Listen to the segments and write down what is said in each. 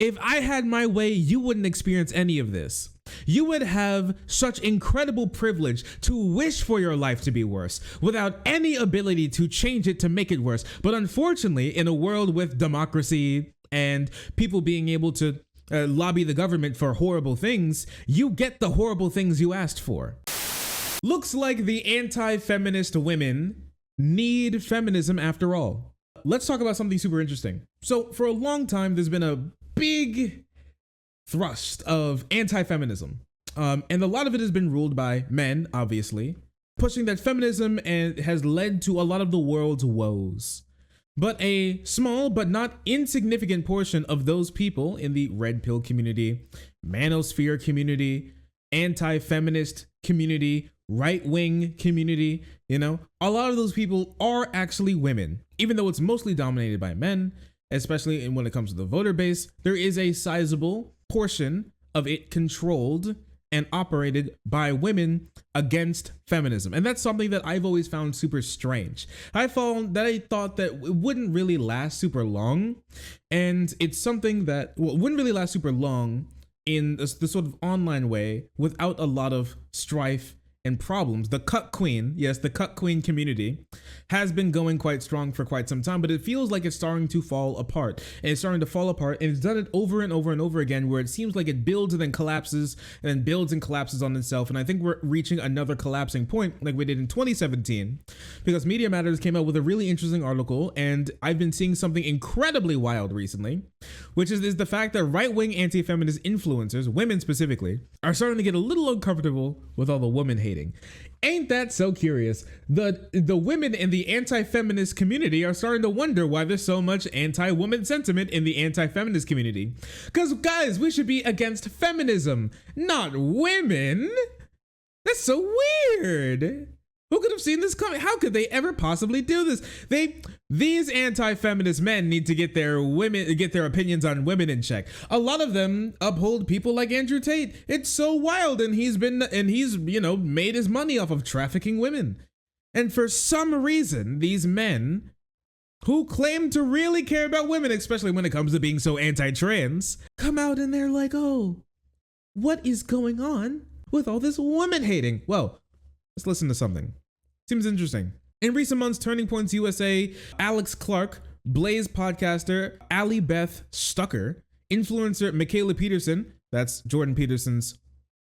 If I had my way, you wouldn't experience any of this. You would have such incredible privilege to wish for your life to be worse without any ability to change it to make it worse. But unfortunately, in a world with democracy and people being able to lobby the government for horrible things, you get the horrible things you asked for. Looks like the anti-feminist women need feminism after all. Let's talk about something super interesting. So for a long time, there's been a big thrust of anti-feminism. And a lot of it has been ruled by men, obviously, pushing that feminism and has led to a lot of the world's woes. But a small but not insignificant portion of those people in the red pill community, manosphere community, anti-feminist community, right-wing community, a lot of those people are actually women. Even though it's mostly dominated by men, especially when it comes to the voter base, there is a sizable portion of it controlled and operated by women against feminism. And that's something that I've always found super strange. I thought that it wouldn't really last super long. And it's something that wouldn't really last super long in the sort of online way without a lot of strife and problems. The cuck queen, yes, the cuck queen community has been going quite strong for quite some time, but it feels like it's starting to fall apart. And it's starting to fall apart, and it's done it over and over and over again, where it seems like it builds and then collapses, and then builds and collapses on itself. And I think we're reaching another collapsing point like we did in 2017, because Media Matters came out with a really interesting article, and I've been seeing something incredibly wild recently, which is the fact that right-wing anti-feminist influencers, women specifically, are starting to get a little uncomfortable with all the woman hating. Ain't that so curious? The women in the anti-feminist community are starting to wonder why there's so much anti-woman sentiment in the anti-feminist community. Because guys, we should be against feminism, not women. That's so weird. Who could have seen this coming? How could they ever possibly do this? These anti-feminist men need to get their opinions on women in check. A lot of them uphold people like Andrew Tate. It's so wild, and he's made his money off of trafficking women. And for some reason, these men who claim to really care about women, especially when it comes to being so anti-trans, come out and they're like, "Oh, what is going on with all this woman hating?" Well, let's listen to something. Seems interesting. In recent months, Turning Points USA, Alex Clark, Blaze podcaster Ali Beth Stucker, influencer Michaela Peterson, that's Jordan Peterson's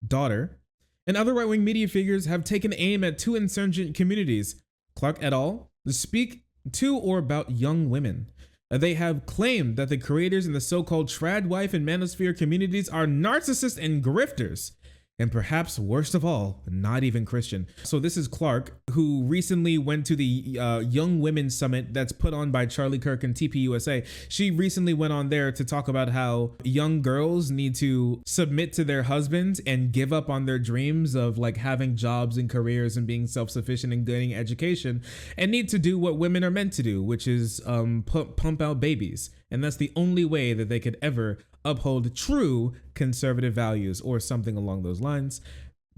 daughter, and other right-wing media figures have taken aim at two insurgent communities, Clark et al., to speak to or about young women. They have claimed that the creators in the so-called Tradwife and manosphere communities are narcissists and grifters, and perhaps worst of all, not even Christian. So this is Clark, who recently went to the Young Women's Summit that's put on by Charlie Kirk and TPUSA. She recently went on there to talk about how young girls need to submit to their husbands and give up on their dreams of like having jobs and careers and being self-sufficient and getting education, and need to do what women are meant to do, which is pump out babies. And that's the only way that they could ever uphold true conservative values or something along those lines.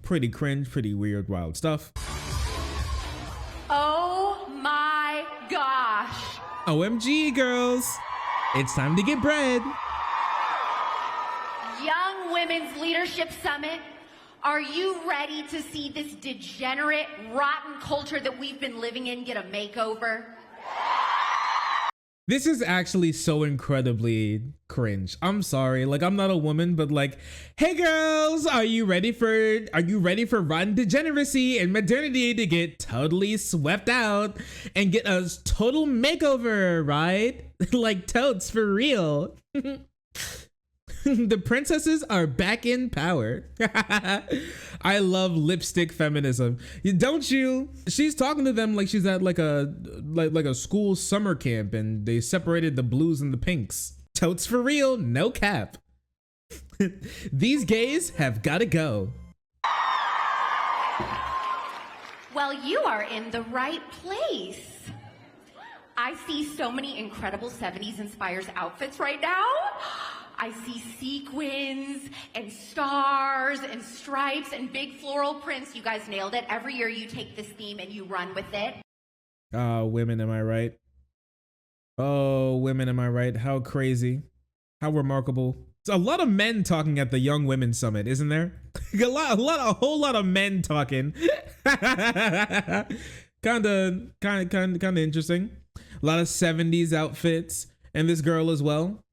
Pretty cringe, pretty weird, wild stuff. Oh my gosh. OMG, girls. It's time to get bread. Young Women's Leadership Summit. Are you ready to see this degenerate, rotten culture that we've been living in get a makeover? This is actually so incredibly cringe. I'm sorry, like I'm not a woman, but like, hey girls, are you ready for rotten degeneracy and modernity to get totally swept out and get a total makeover, right? Like totes for real. The princesses are back in power. I love lipstick feminism. Don't you? She's talking to them like she's at like a school summer camp and they separated the blues and the pinks. Totes for real, no cap. These gays have gotta go. Well, you are in the right place. I see so many incredible 70s inspired outfits right now. I see sequins and stars and stripes and big floral prints. You guys nailed it. Every year you take this theme and you run with it. Women, am I right? Oh, women, am I right? How crazy. How remarkable. It's a lot of men talking at the Young Women's Summit, isn't there? A whole lot of men talking. kind of interesting. A lot of 70s outfits, and this girl as well.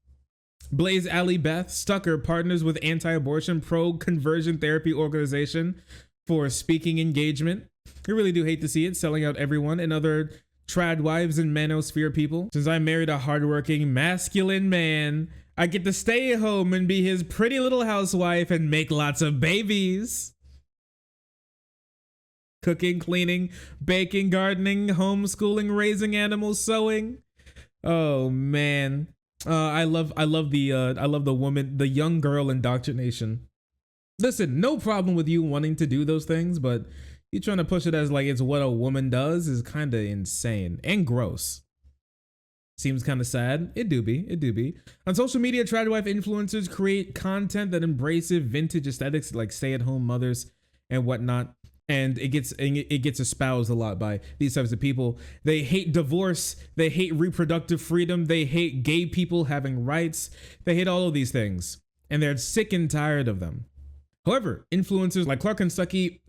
Blaze Alley Beth Stucker partners with anti-abortion pro-conversion therapy organization for speaking engagement. I really do hate to see it, selling out everyone and other Tradwives and manosphere people. Since I married a hardworking masculine man, I get to stay at home and be his pretty little housewife and make lots of babies. Cooking, cleaning, baking, gardening, homeschooling, raising animals, sewing. Oh man. I love the young girl indoctrination. Listen, no problem with you wanting to do those things, but you trying to push it as like it's what a woman does is kind of insane and gross. Seems kind of sad. It do be. On social media, Tradwife influencers create content that embraces vintage aesthetics like stay-at-home mothers and whatnot. And it gets espoused a lot by these types of people. They hate divorce. They hate reproductive freedom. They hate gay people having rights. They hate all of these things. And they're sick and tired of them. However, influencers like Clark and Stuckey,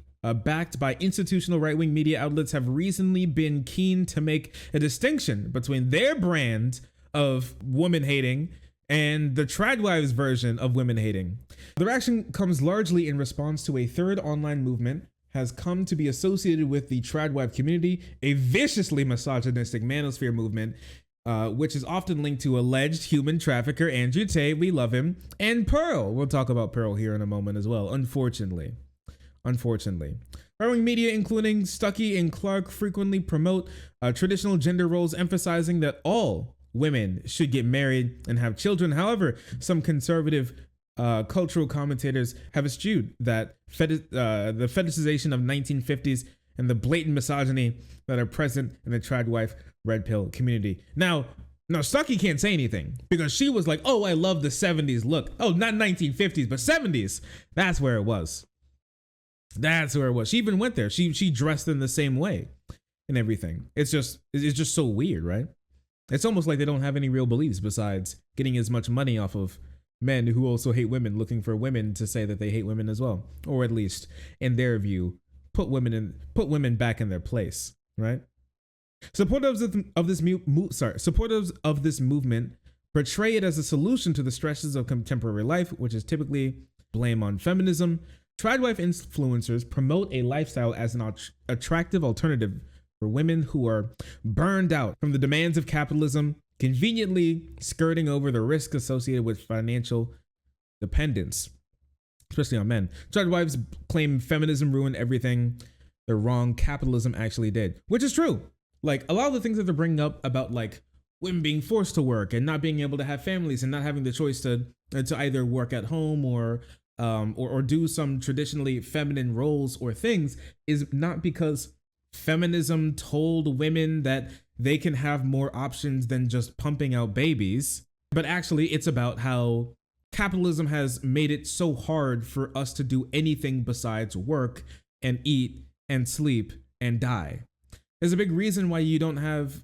backed by institutional right-wing media outlets, have recently been keen to make a distinction between their brand of woman-hating and the Tradwives version of women-hating. Their action comes largely in response to a third online movement has come to be associated with the Tradwife community, a viciously misogynistic manosphere movement, which is often linked to alleged human trafficker Andrew Tate, we love him, and Pearl. We'll talk about Pearl here in a moment as well, unfortunately. Right-wing media, including Stuckey and Clark, frequently promote traditional gender roles, emphasizing that all women should get married and have children. However, some conservative cultural commentators have eschewed that the fetishization of 1950s and the blatant misogyny that are present in the Tradwife red pill community. Now, Stuckey can't say anything because she was like, oh, I love the 70s look. Oh, not 1950s, but 70s. That's where it was. She even went there. She dressed in the same way and everything. It's just so weird, right? It's almost like they don't have any real beliefs besides getting as much money off of men who also hate women, looking for women to say that they hate women as well, or at least in their view, put women back in their place, right? Supporters of this movement portray it as a solution to the stresses of contemporary life, which is typically blame on feminism. Tradwife influencers promote a lifestyle as an attractive alternative for women who are burned out from the demands of capitalism, conveniently skirting over the risk associated with financial dependence, especially on men. Tradwives claim feminism ruined everything. They're wrong. Capitalism actually did, which is true. Like a lot of the things that they're bringing up about like women being forced to work and not being able to have families and not having the choice to either work at home or do some traditionally feminine roles or things is not because feminism told women that they can have more options than just pumping out babies, but actually it's about how capitalism has made it so hard for us to do anything besides work and eat and sleep and die. There's a big reason why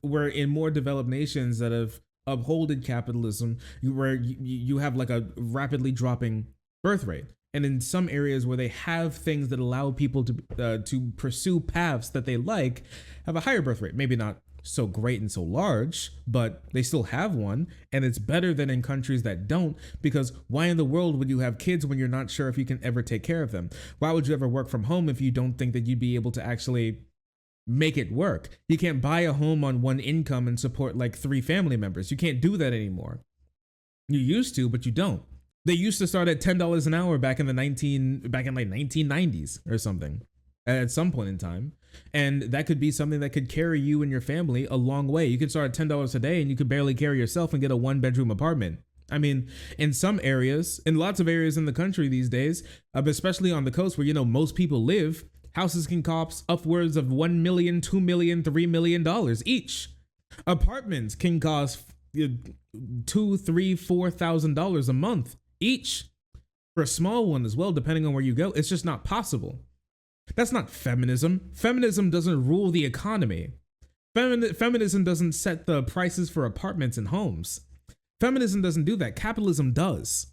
we're in more developed nations that have upholded capitalism, where you have like a rapidly dropping birth rate. And in some areas where they have things that allow people to pursue paths that they like, have a higher birth rate. Maybe not so great and so large, but they still have one. And it's better than in countries that don't, because why in the world would you have kids when you're not sure if you can ever take care of them? Why would you ever work from home if you don't think that you'd be able to actually make it work? You can't buy a home on one income and support like 3 family members. You can't do that anymore. You used to, but you don't. They used to start at $10 an hour back in like 1990s or something at some point in time. And that could be something that could carry you and your family a long way. You could start at $10 a day and you could barely carry yourself and get a 1-bedroom apartment. I mean, in some areas, in lots of areas in the country these days, especially on the coast where, most people live, houses can cost upwards of $1 million, $2 million, $3 million each. Apartments can cost $2,000, $3,000, $4,000 a month each for a small one as well, depending on where you go. It's just not possible. That's not feminism. Feminism doesn't rule the economy. Feminism doesn't set the prices for apartments and homes. Feminism doesn't do that. Capitalism does.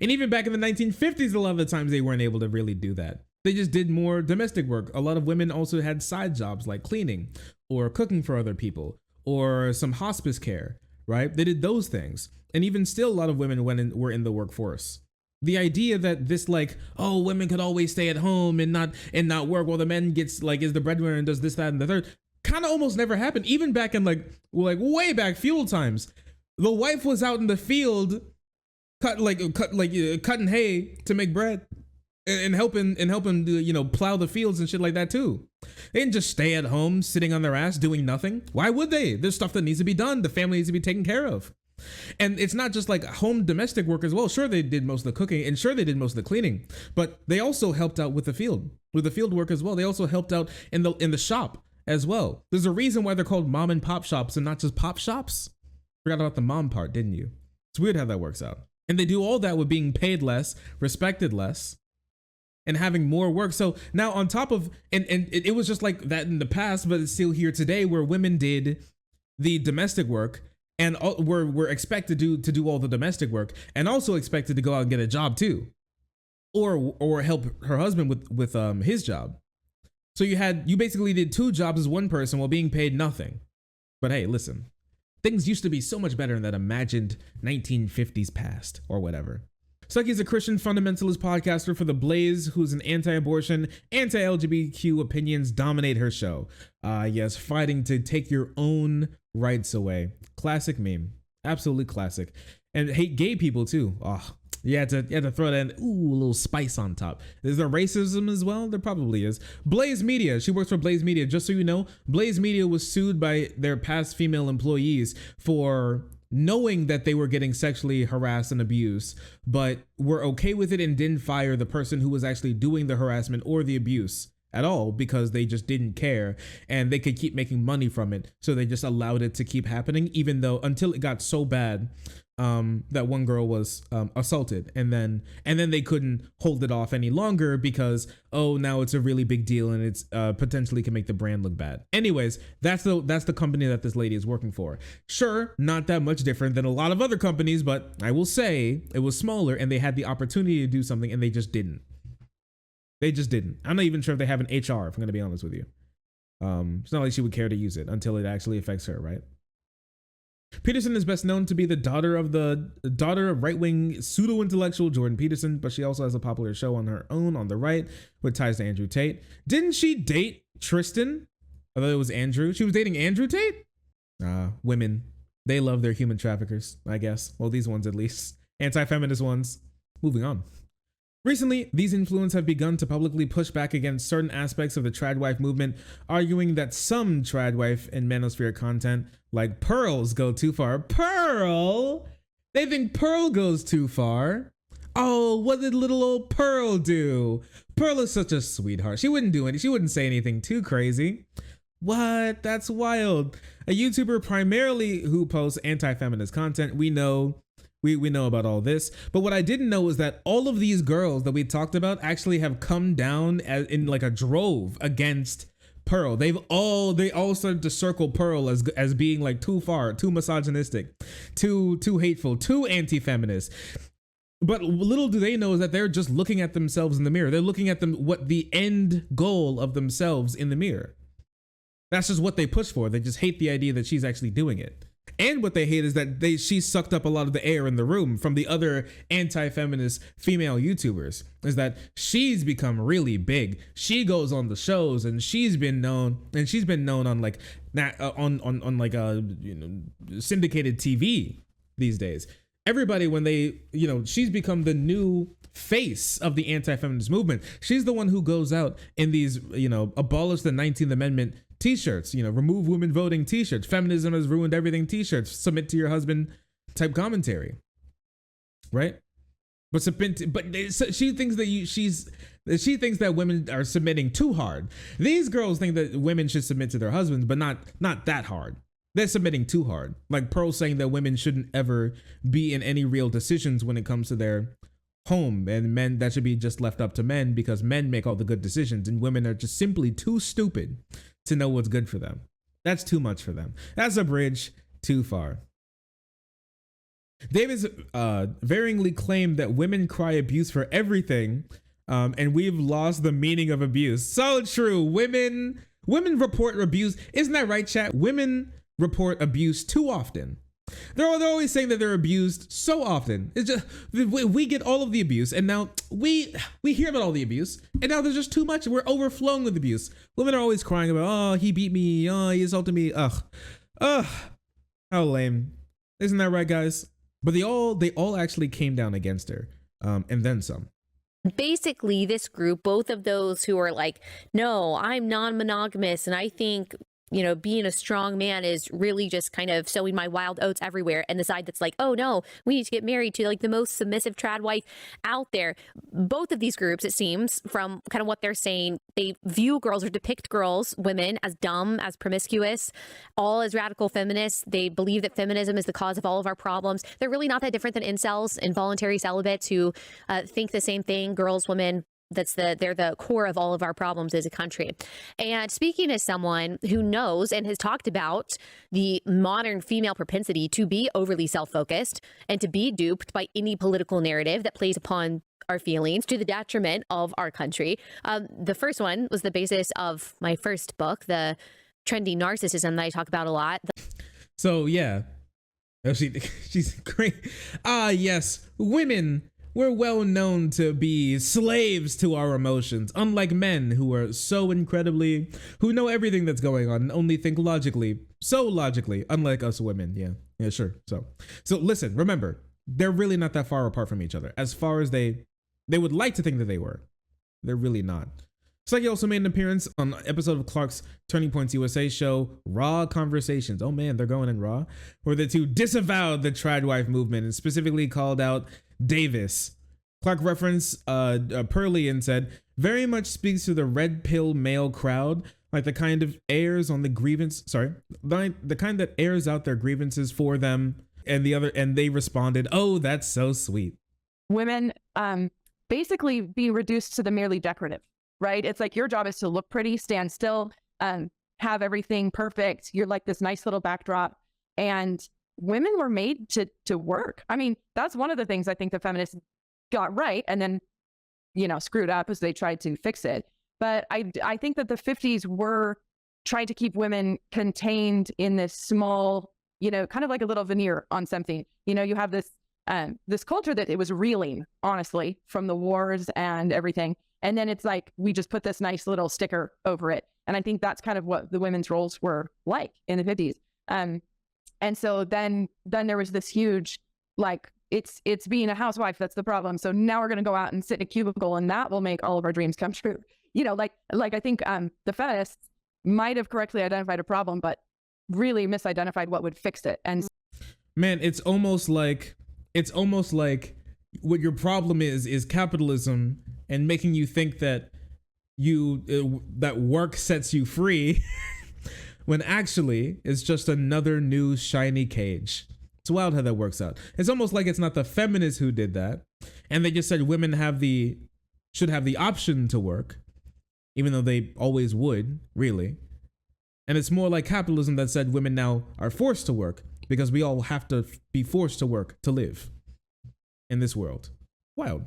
And even back in the 1950s, a lot of the times they weren't able to really do that. They just did more domestic work. A lot of women also had side jobs like cleaning or cooking for other people or some hospice care, right? They did those things. And even still, a lot of women were in the workforce. The idea that this like, oh, women could always stay at home and not work while the man gets like is the breadwinner and does this, that, and the third, kind of almost never happened. Even back in like way back feudal times, the wife was out in the field cutting hay to make bread and helping plow the fields and shit like that too. They didn't just stay at home sitting on their ass doing nothing. Why would they? There's stuff that needs to be done. The family needs to be taken care of. And it's not just like home domestic work as well. Sure, they did most of the cooking and sure they did most of the cleaning, but they also helped out with the field work as well. They also helped out in the shop as well. There's a reason why they're called mom and pop shops and not just pop shops. Forgot about the mom part, didn't you? It's weird how that works out. And they do all that with being paid less, respected less, and having more work. So now on top of, and it was just like that in the past, but it's still here today where women did the domestic work and were expected to do all the domestic work and also expected to go out and get a job too, or help her husband with his job. So you basically did two jobs as one person while being paid nothing. But hey, listen, things used to be so much better in that imagined 1950s past or whatever. Sucky is a Christian fundamentalist podcaster for The Blaze, who's an anti-abortion, anti-LGBTQ opinions dominate her show. Yes, fighting to take your own rights away. Classic meme. Absolutely classic. And hate gay people too. Oh, you had to throw that in, a little spice on top. Is there racism as well? There probably is. Blaze Media. She works for Blaze Media. Just so you know, Blaze Media was sued by their past female employees for knowing that they were getting sexually harassed and abused, but were okay with it and didn't fire the person who was actually doing the harassment or the abuse at all because they just didn't care and they could keep making money from it. So they just allowed it to keep happening, even though until it got so bad that one girl was assaulted, and then they couldn't hold it off any longer because now it's a really big deal and it's potentially can make the brand look bad. Anyways, that's the company that this lady is working for. Sure, not that much different than a lot of other companies, but I will say it was smaller and they had the opportunity to do something and they just didn't. I'm not even sure if they have an HR, if I'm going to be honest with you. It's not like she would care to use it until it actually affects her, right? Peterson is best known to be the daughter of right-wing pseudo-intellectual Jordan Peterson, but she also has a popular show on her own on the right with ties to Andrew Tate. Didn't she date Tristan? I thought it was Andrew. She was dating Andrew Tate? Women. They love their human traffickers, I guess. Well, these ones at least. Anti-feminist ones. Moving on. Recently, these influencers have begun to publicly push back against certain aspects of the Tradwife movement, arguing that some Tradwife and manosphere content, like Pearls, go too far. Pearl? They think Pearl goes too far. Oh, what did little old Pearl do? Pearl is such a sweetheart. She wouldn't do it. She wouldn't say anything too crazy. What? That's wild. A YouTuber primarily who posts anti-feminist content. We know about all this, but what I didn't know is that all of these girls that we talked about actually have come down in like a drove against Pearl. They all started to circle Pearl as being like too far, too misogynistic, too hateful, too anti-feminist. But little do they know is that they're just looking at themselves in the mirror. They're looking at what the end goal of themselves in the mirror. That's just what they push for. They just hate the idea that she's actually doing it. And what they hate is that she sucked up a lot of the air in the room from the other anti-feminist female YouTubers. Is that she's become really big. She goes on the shows and she's been known on like syndicated TV these days. Everybody, when they, she's become the new face of the anti-feminist movement. She's the one who goes out in these, abolish the 19th Amendment t-shirts, remove women voting t-shirts, feminism has ruined everything t-shirts, submit to your husband type commentary, right? But she thinks that women are submitting too hard. These girls think that women should submit to their husbands, but not that hard. They're submitting too hard. Like Pearl saying that women shouldn't ever be in any real decisions when it comes to their home, and men, that should be just left up to men because men make all the good decisions and women are just simply too stupid to know what's good for them. That's too much for them. That's a bridge too far. Davis varyingly claimed that women cry abuse for everything, and we've lost the meaning of abuse. So true. Women report abuse. Isn't that right, chat? Women report abuse too often. They're always saying that they're abused so often. It's just we get all of the abuse, and now we hear about all the abuse, and now there's just too much. We're overflowing with abuse. Women are always crying about, oh, he beat me, oh, he assaulted me. Ugh, how lame. Isn't that right, guys? But they all actually came down against her, and then some. Basically, this group, both of those who are like, no, I'm non-monogamous, and I think, you know, being a strong man is really just kind of sowing my wild oats everywhere, and the side that's like, oh no, we need to get married to like the most submissive trad wife out there. Both of these groups, it seems, from kind of what they're saying, they view girls or depict women as dumb, as promiscuous, all as radical feminists. They believe that feminism is the cause of all of our problems. They're really not that different than incels, involuntary celibates, who think the same thing. Girls, women, they're the core of all of our problems as a country. And speaking as someone who knows and has talked about the modern female propensity to be overly self-focused and to be duped by any political narrative that plays upon our feelings to the detriment of our country. The first one was the basis of my first book, the trendy narcissism that I talk about a lot. So yeah, she's great. Yes, women. We're well known to be slaves to our emotions, unlike men who are who know everything that's going on and only think logically, unlike us women. Yeah, sure. So listen, remember, they're really not that far apart from each other. As far as they would like to think that they were, they're really not. Psyche also made an appearance on an episode of Clark's Turning Points USA show, Raw Conversations. Oh man, they're going in Raw, where the two disavowed the Tradwife movement and specifically called out Davis. Clark referenced Pearlie and said, very much speaks to the red pill male crowd, like the kind of airs on the the kind that airs out their grievances for them. And they responded, oh, that's so sweet. Women basically being reduced to the merely decorative, right? It's like your job is to look pretty, stand still, have everything perfect. You're like this nice little backdrop. And women were made to work. I mean, that's one of the things I think the feminists got right and then, you know, screwed up as they tried to fix it. But I think that the 50s were trying to keep women contained in this small, you know, kind of like a little veneer on something. You know, you have this culture that it was reeling, honestly, from the wars and everything. And then it's like, we just put this nice little sticker over it. And I think that's kind of what the women's roles were like in the 50s. And so then there was this huge, like, it's being a housewife that's the problem. So now we're going to go out and sit in a cubicle and that will make all of our dreams come true. You know, like I think the feminists might have correctly identified a problem, but really misidentified what would fix it. And man, it's almost like what your problem is capitalism and making you think that that work sets you free when actually it's just another new shiny cage. It's wild how that works out. It's almost like it's not the feminists who did that, and they just said women should have the option to work, even though they always would, really. And it's more like capitalism that said women now are forced to work because we all have to be forced to work to live in this world. Wild.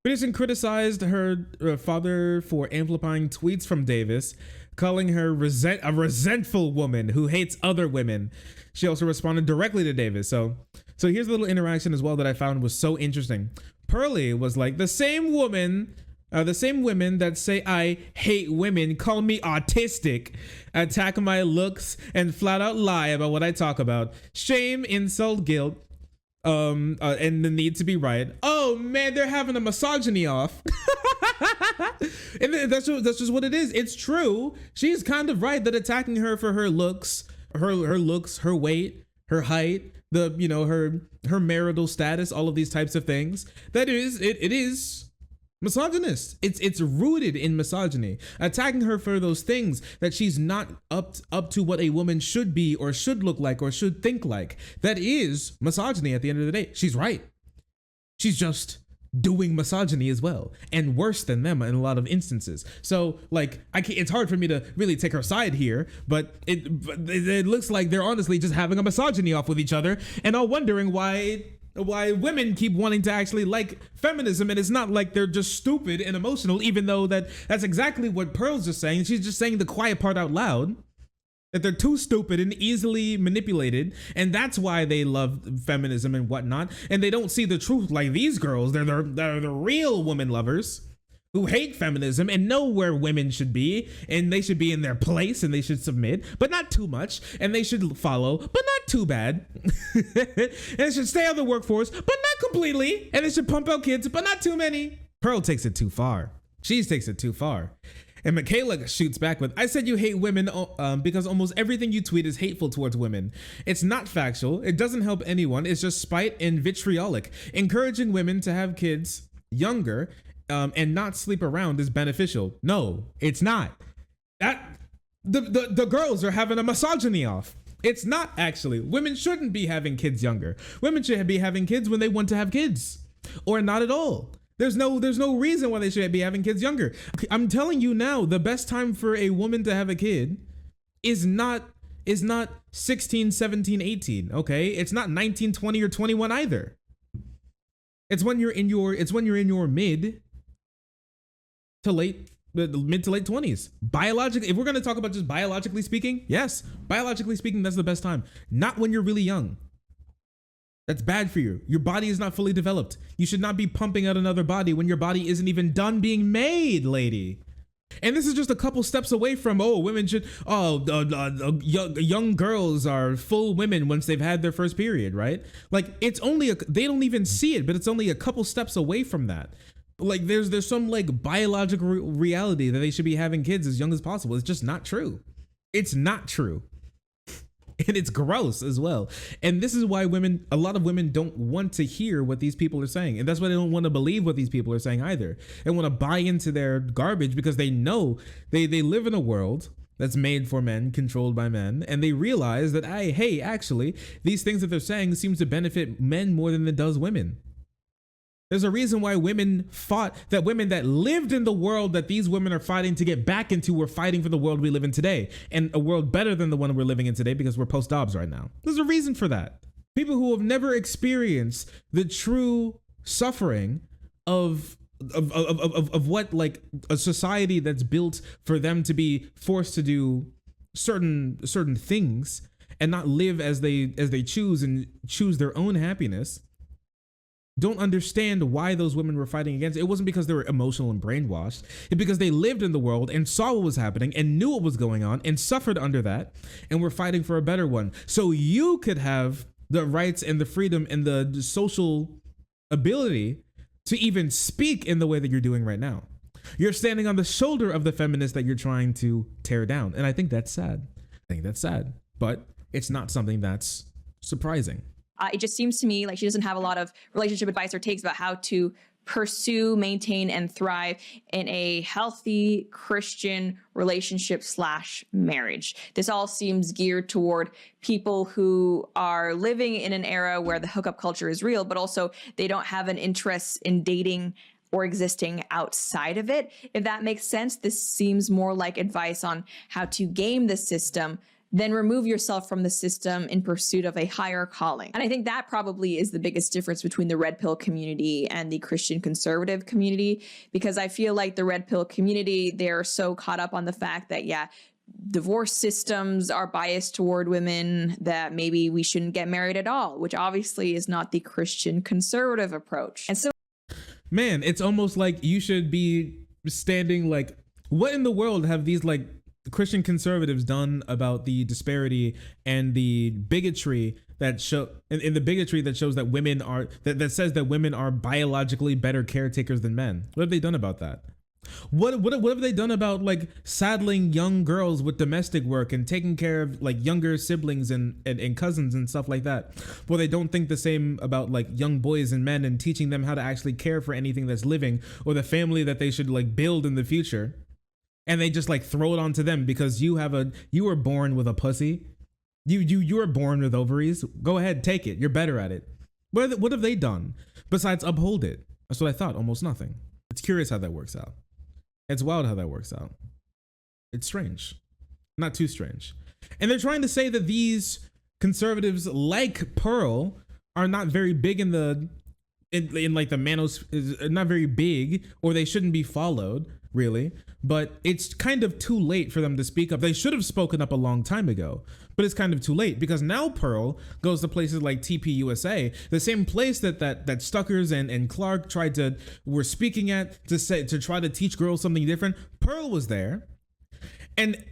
Peterson criticized her father for amplifying tweets from Davis, calling her a resentful woman who hates other women. She also responded directly to Davis. So here's a little interaction as well that I found was so interesting. Pearlie was like, the same women that say I hate women call me autistic, attack my looks, and flat out lie about what I talk about. Shame, insult, guilt, and the need to be right. Oh man, they're having a misogyny off. And that's just what it is. It's true. She's kind of right that attacking her for her looks, her weight, her height, her marital status, all of these types of things. It is misogynist. It's rooted in misogyny. Attacking her for those things that she's not up to what a woman should be or should look like or should think like. That is misogyny at the end of the day. She's right. She's just doing misogyny as well, and worse than them in a lot of instances. So like it's hard for me to really take her side here, but it looks like they're honestly just having a misogyny off with each other, and all wondering why women keep wanting to actually like feminism. And it's not like they're just stupid and emotional, even though that's exactly what Pearl's just saying. She's just saying the quiet part out loud, that they're too stupid and easily manipulated, and that's why they love feminism and whatnot, and they don't see the truth like these girls. They're the real women lovers who hate feminism and know where women should be, and they should be in their place, and they should submit, but not too much, and they should follow, but not too bad, and they should stay out of the workforce, but not completely, and they should pump out kids, but not too many. Pearl takes it too far. She takes it too far. And Michaela shoots back with, I said you hate women because almost everything you tweet is hateful towards women. It's not factual. It doesn't help anyone. It's just spite and vitriolic. Encouraging women to have kids younger and not sleep around is beneficial. No, it's not. The girls are having a misogyny off. It's not actually. Women shouldn't be having kids younger. Women should be having kids when they want to have kids, or not at all. There's no reason why they should be having kids younger. I'm telling you now, the best time for a woman to have a kid is not 16, 17, 18, okay? It's not 19, 20, or 21 either. It's when you're in your mid to late 20s. Biologically, if we're going to talk about just biologically speaking, yes, biologically speaking, that's the best time. Not when you're really young. That's bad for you. Your body is not fully developed. You should not be pumping out another body when your body isn't even done being made, lady. And this is just a couple steps away from, women should, young girls are full women once they've had their first period, right? Like, it's only, they don't even see it, but it's only a couple steps away from that. Like, there's some like biological reality that they should be having kids as young as possible. It's just not true. It's not true. And it's gross as well. And this is why a lot of women don't want to hear what these people are saying. And that's why they don't want to believe what these people are saying either. They want to buy into their garbage because they know they live in a world that's made for men, controlled by men. And they realize that, hey, actually, these things that they're saying seems to benefit men more than it does women. There's a reason why women that lived in the world that these women are fighting to get back into were fighting for the world we live in today, and a world better than the one we're living in today because we're post-Dobbs right now. There's a reason for that. People who have never experienced the true suffering of what, like, a society that's built for them to be forced to do certain things and not live as they choose and choose their own happiness, don't understand why those women were fighting against it. It wasn't because they were emotional and brainwashed. It's because they lived in the world and saw what was happening and knew what was going on and suffered under that and were fighting for a better one. So you could have the rights and the freedom and the social ability to even speak in the way that you're doing right now. You're standing on the shoulder of the feminists that you're trying to tear down. And I think that's sad. But it's not something that's surprising. It just seems to me like she doesn't have a lot of relationship advice or takes about how to pursue, maintain, and thrive in a healthy Christian relationship / marriage. This all seems geared toward people who are living in an era where the hookup culture is real, but also they don't have an interest in dating or existing outside of it. If that makes sense, this seems more like advice on how to game the system, then remove yourself from the system in pursuit of a higher calling. And I think that probably is the biggest difference between the red pill community and the Christian conservative community, because I feel like the red pill community, they're so caught up on the fact that, divorce systems are biased toward women, that maybe we shouldn't get married at all, which obviously is not the Christian conservative approach. And so, man, it's almost like you should be standing like, what in the world have these like Christian conservatives done about the disparity and the bigotry that show in the bigotry that shows that women are that says that women are biologically better caretakers than men? What have they done about that? What have they done about like saddling young girls with domestic work and taking care of like younger siblings and cousins and stuff like that? Well, they don't think the same about like young boys and men and teaching them how to actually care for anything that's living or the family that they should like build in the future. And they just like throw it onto them because you were born with a pussy. You were born with ovaries. Go ahead, take it. You're better at it. What have they done besides uphold it? That's what I thought, almost nothing. It's curious how that works out. It's wild how that works out. It's strange. Not too strange. And they're trying to say that these conservatives like Pearl are not very big in like the manos, not very big, or they shouldn't be followed, really. But it's kind of too late for them to speak up. They should have spoken up a long time ago, but it's kind of too late because now Pearl goes to places like TPUSA, the same place that Stuckers and Clark were speaking at to try to teach girls something different. Pearl was there, and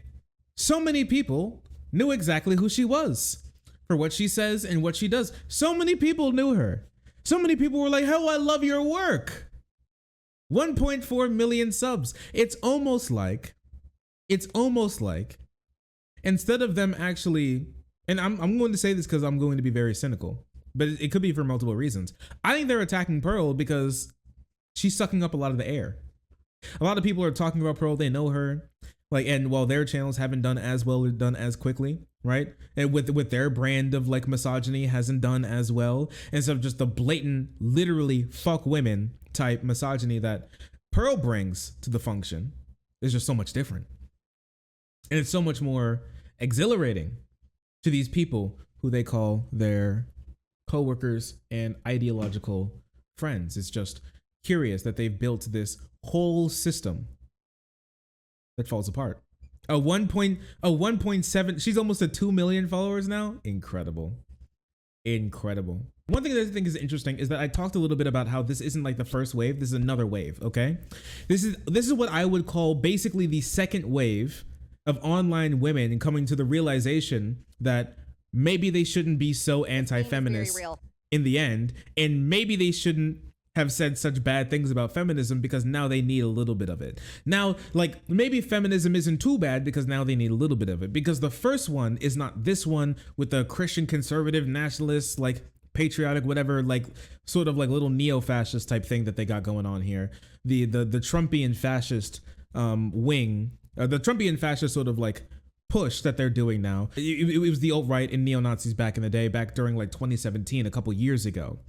so many people knew exactly who she was for what she says and what she does. So many people knew her. So many people were like, "Oh, I love your work." 1.4 million subs. It's almost like instead of them actually, and I'm going to say this because I'm going to be very cynical, but it could be for multiple reasons. I think they're attacking Pearl because she's sucking up a lot of the air. A lot of people are talking about Pearl. They know her, like, and while their channels haven't done as well or done as quickly, right? And with their brand of like misogyny hasn't done as well. Instead of just the blatant, literally fuck women type misogyny that Pearl brings to the function, is just so much different. And it's so much more exhilarating to these people who they call their coworkers and ideological friends. It's just curious that they've built this whole system that falls apart. A 1.7, she's almost at 2 million followers now. Incredible. One thing that I think is interesting is that I talked a little bit about how this isn't like the first wave. This is another wave, okay? This is what I would call basically the second wave of online women coming to the realization that maybe they shouldn't be so anti-feminist in the end, and maybe they shouldn't have said such bad things about feminism because now they need a little bit of it. Now, like, maybe feminism isn't too bad because now they need a little bit of it, because the first one is not this one with the Christian conservative nationalists, like patriotic, whatever, like sort of like little neo-fascist type thing that they got going on here. The Trumpian fascist wing, the Trumpian fascist sort of like push that they're doing now. It was the alt-right and neo-Nazis back in the day, back during like 2017, a couple years ago.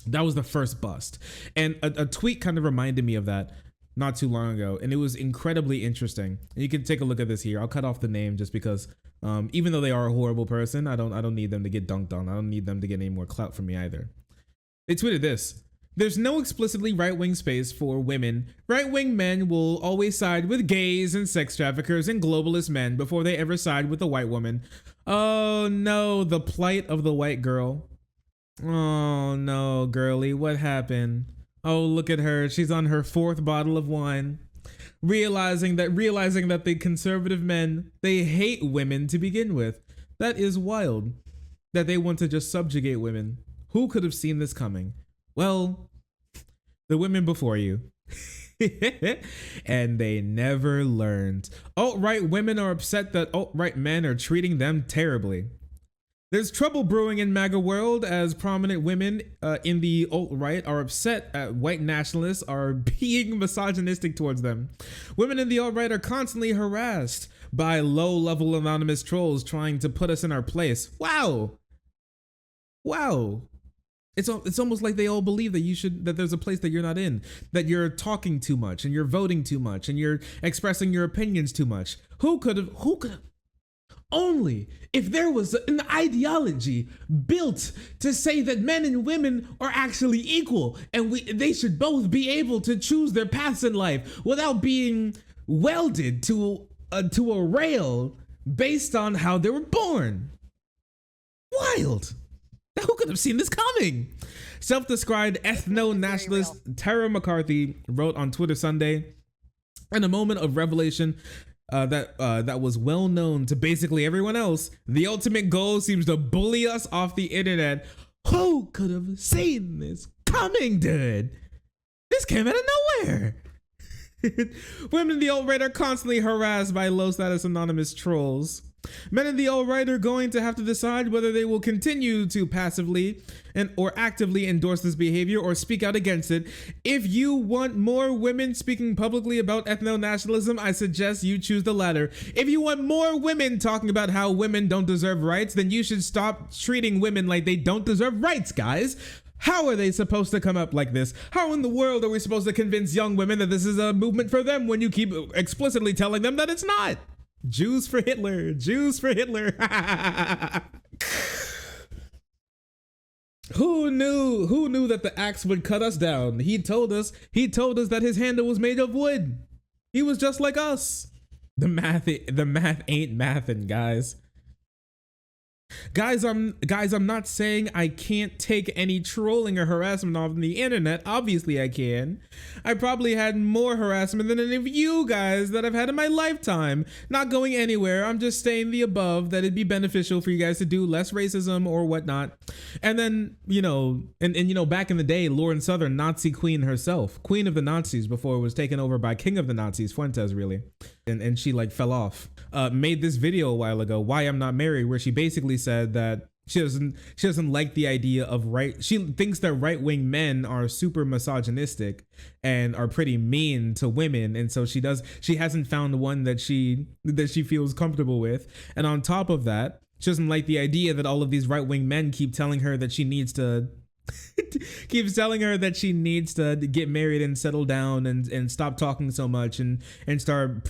That was the first bust. And a tweet kind of reminded me of that not too long ago, and it was incredibly interesting. And you can take a look at this here. I'll cut off the name just because even though they are a horrible person, I don't need them to get dunked on. I don't need them to get any more clout from me either. They tweeted this: "There's no explicitly right-wing space for women. Right-wing men will always side with gays and sex traffickers and globalist men before they ever side with a white woman. Oh no, the plight of the white girl. Oh no, girly, what happened? Oh, look at her. She's on her 4th bottle of wine. Realizing that the conservative men, they hate women to begin with. That is wild. That they want to just subjugate women. Who could have seen this coming? Well, the women before you." And they never learned. Alt-right women are upset that alt-right men are treating them terribly. There's trouble brewing in MAGA world as prominent women in the alt-right are upset at white nationalists are being misogynistic towards them. Women in the alt-right are constantly harassed by low-level anonymous trolls trying to put us in our place. Wow. It's almost like they all believe that there's a place that you're not in, that you're talking too much and you're voting too much and you're expressing your opinions too much. Who could have only if there was an ideology built to say that men and women are actually equal and they should both be able to choose their paths in life without being welded to a rail based on how they were born. Wild. Who could have seen this coming? Self-described ethno-nationalist Tara McCarthy wrote on Twitter Sunday, in a moment of revelation that was well known to basically everyone else, the ultimate goal seems to bully us off the internet. Who could have seen this coming, dude? This came out of nowhere. Women in the alt-right are constantly harassed by low-status anonymous trolls. Men in the alt-right are going to have to decide whether they will continue to passively or actively endorse this behavior or speak out against it. If you want more women speaking publicly about ethno-nationalism, I suggest you choose the latter. If you want more women talking about how women don't deserve rights, then you should stop treating women like they don't deserve rights, guys. How are they supposed to come up like this? How in the world are we supposed to convince young women that this is a movement for them when you keep explicitly telling them that it's not? Jews for Hitler, Jews for Hitler. Who knew that the axe would cut us down? He told us that his handle was made of wood. He was just like us. The math ain't mathin', guys. Guys, I'm not saying I can't take any trolling or harassment off the internet. Obviously I can. I probably had more harassment than any of you guys that I've had in my lifetime. Not going anywhere. I'm just saying the above, that it'd be beneficial for you guys to do less racism or whatnot. And then, back in the day, Lauren Southern, Nazi queen herself, queen of the Nazis before it was taken over by king of the Nazis, Fuentes, really. And she like fell off. Made this video a while ago, Why I'm Not Married, where she basically said that she doesn't like the idea of she thinks that right-wing men are super misogynistic and are pretty mean to women, and so she hasn't found one that she feels comfortable with. And on top of that, she doesn't like the idea that all of these right-wing men keep telling her that she needs to get married and settle down and stop talking so much and start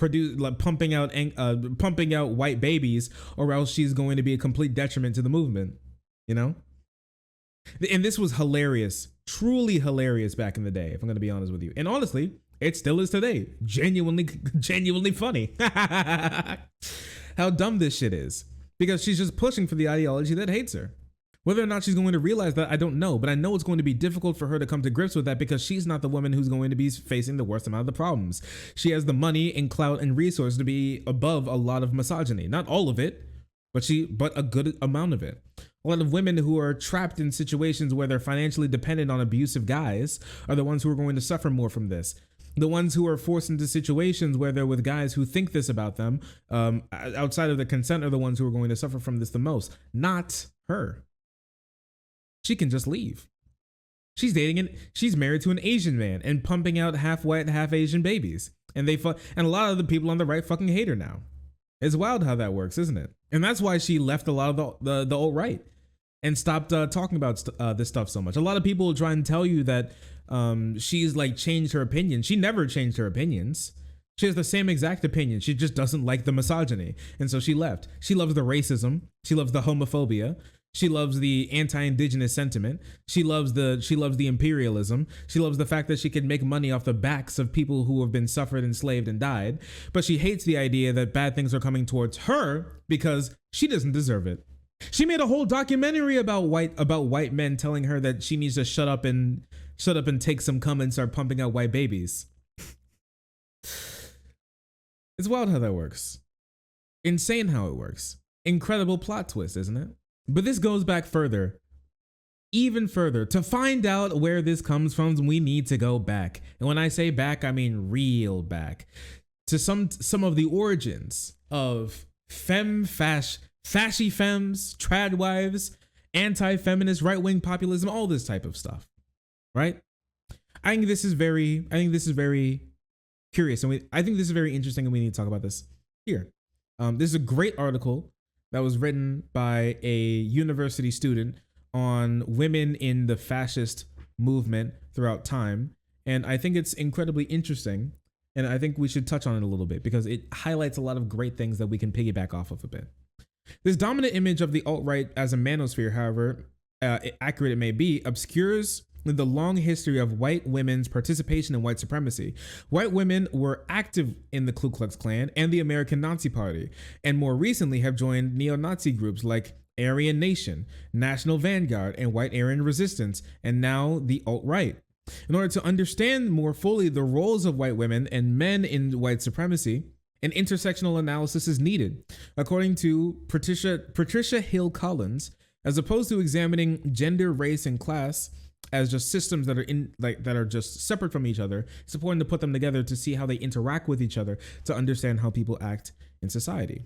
pumping out white babies, or else she's going to be a complete detriment to the movement, And this was hilarious, truly hilarious back in the day, if I'm going to be honest with you. And honestly, it still is today. Genuinely funny. How dumb this shit is, because she's just pushing for the ideology that hates her. Whether or not she's going to realize that, I don't know, but I know it's going to be difficult for her to come to grips with that, because she's not the woman who's going to be facing the worst amount of the problems. She has the money and clout and resource to be above a lot of misogyny. Not all of it, but a good amount of it. A lot of women who are trapped in situations where they're financially dependent on abusive guys are the ones who are going to suffer more from this. The ones who are forced into situations where they're with guys who think this about them, outside of their consent, are the ones who are going to suffer from this the most. Not her. She can just leave. She's married to an Asian man and pumping out half white, half Asian babies. And a lot of the people on the right fucking hate her now. It's wild how that works, isn't it? And that's why she left a lot of the alt-right and stopped talking about this stuff so much. A lot of people will try and tell you that she's like changed her opinion. She never changed her opinions. She has the same exact opinion. She just doesn't like the misogyny. And so she left. She loves the racism. She loves the homophobia. She loves the anti-indigenous sentiment. She loves the imperialism. She loves the fact that she can make money off the backs of people who have been suffered, enslaved, and died. But she hates the idea that bad things are coming towards her because she doesn't deserve it. She made a whole documentary about white men telling her that she needs to shut up and take some cum and start pumping out white babies. It's wild how that works. Insane how it works. Incredible plot twist, isn't it? But this goes back further, even further. To find out where this comes from, we need to go back. And when I say back, I mean real back. To some of the origins of fashy femmes, tradwives, anti-feminist, right-wing populism, all this type of stuff, right? I think this is very curious, and I think this is very interesting, and we need to talk about this here. This is a great article that was written by a university student on women in the fascist movement throughout time. And I think it's incredibly interesting. And I think we should touch on it a little bit because it highlights a lot of great things that we can piggyback off of a bit. This dominant image of the alt-right as a manosphere, however accurate it may be, obscures the long history of white women's participation in white supremacy. White women were active in the Ku Klux Klan and the American Nazi Party, and more recently have joined neo-Nazi groups like Aryan Nation, National Vanguard, and White Aryan Resistance, and now the alt-right. In order to understand more fully the roles of white women and men in white supremacy, an intersectional analysis is needed. According to Patricia Hill Collins, as opposed to examining gender, race, and class as just systems that are just separate from each other, it's important to put them together to see how they interact with each other to understand how people act in society.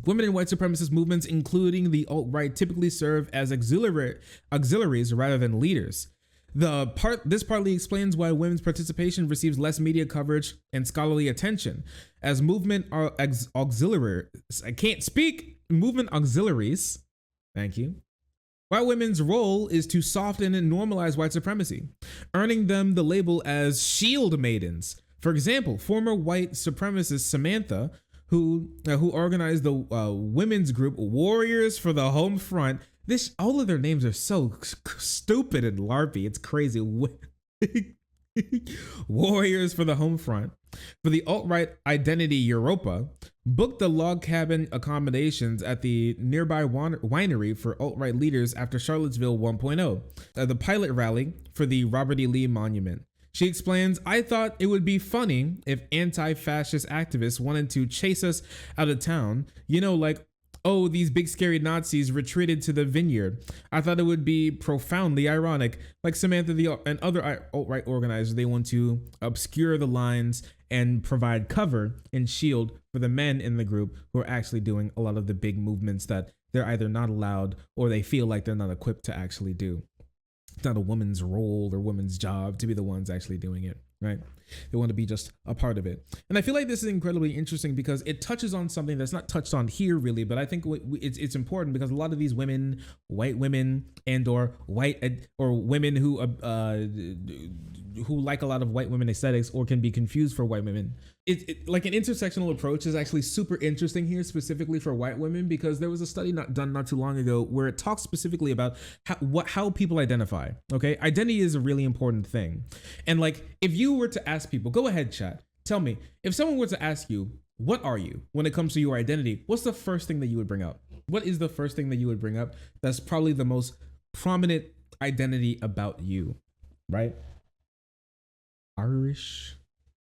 Women in white supremacist movements, including the alt-right, typically serve as auxiliaries rather than leaders. This partly explains why women's participation receives less media coverage and scholarly attention, as movement auxiliaries, thank you, White women's role is to soften and normalize white supremacy, earning them the label as shield maidens. For example, former white supremacist Samantha, who organized the women's group Warriors for the Home Front. All of their names are so stupid and larpy. It's crazy. Warriors for the Home Front for the alt-right identity Europa, booked the log cabin accommodations at the nearby winery for alt-right leaders after Charlottesville 1.0, the pilot rally for the Robert E. Lee Monument. She explains, I thought it would be funny if anti-fascist activists wanted to chase us out of town, like, oh, these big scary Nazis retreated to the vineyard. I thought it would be profoundly ironic. Like Samantha and other alt-right organizers, they want to obscure the lines and provide cover and shield for the men in the group who are actually doing a lot of the big movements that they're either not allowed or they feel like they're not equipped to actually do. It's not a woman's role or woman's job to be the ones actually doing it, right? They want to be just a part of it. And I feel like this is incredibly interesting because it touches on something that's not touched on here really, but I think it's important because a lot of these women, white women and or women who like a lot of white women aesthetics or can be confused for white women. Like an intersectional approach is actually super interesting here, specifically for white women, because there was a study done not too long ago where it talks specifically about how people identify. Okay, identity is a really important thing, and like if you were to ask people, go ahead, chat, tell me, if someone were to ask you, what are you when it comes to your identity? What's the first thing that you would bring up? What is the first thing that you would bring up? That's probably the most prominent identity about you, right? Irish,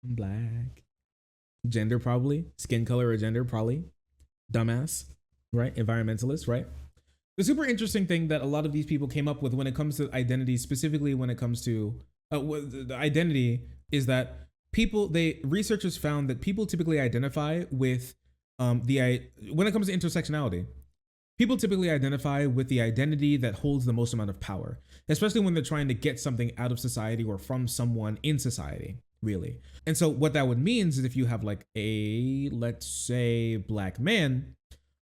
black, gender probably, skin color or gender probably, dumbass, right? Environmentalist, right? The super interesting thing that a lot of these people came up with when it comes to identity, specifically when it comes to the identity, is that researchers found that people typically identify with when it comes to intersectionality, people typically identify with the identity that holds the most amount of power, especially when they're trying to get something out of society or from someone in society, really. And so what that would mean is if you have like let's say, black man,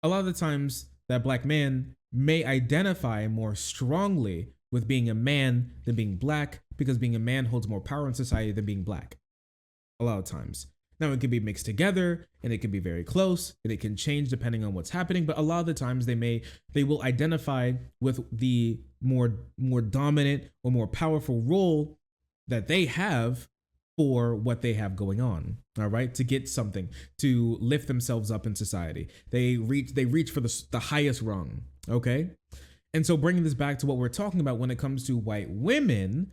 a lot of the times that black man may identify more strongly with being a man than being black, because being a man holds more power in society than being black. A lot of times. Now it can be mixed together and it can be very close and it can change depending on what's happening. But a lot of the times they will identify with the more dominant or more powerful role that they have for what they have going on. All right. To get something, to lift themselves up in society. They reach for the highest rung. Okay. And so bringing this back to what we're talking about when it comes to white women,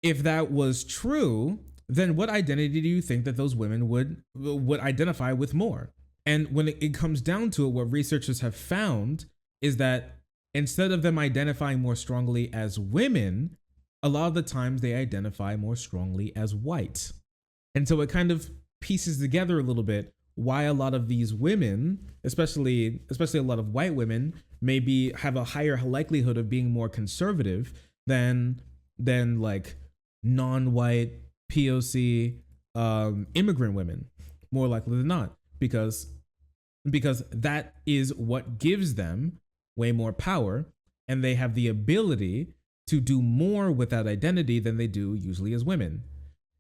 if that was true, then what identity do you think that those women would identify with more? And when it comes down to it, what researchers have found is that instead of them identifying more strongly as women, a lot of the times they identify more strongly as white. And so it kind of pieces together a little bit why a lot of these women, especially a lot of white women, maybe have a higher likelihood of being more conservative than like non-white POC immigrant women, more likely than not, because that is what gives them way more power, and they have the ability to do more with that identity than they do usually as women.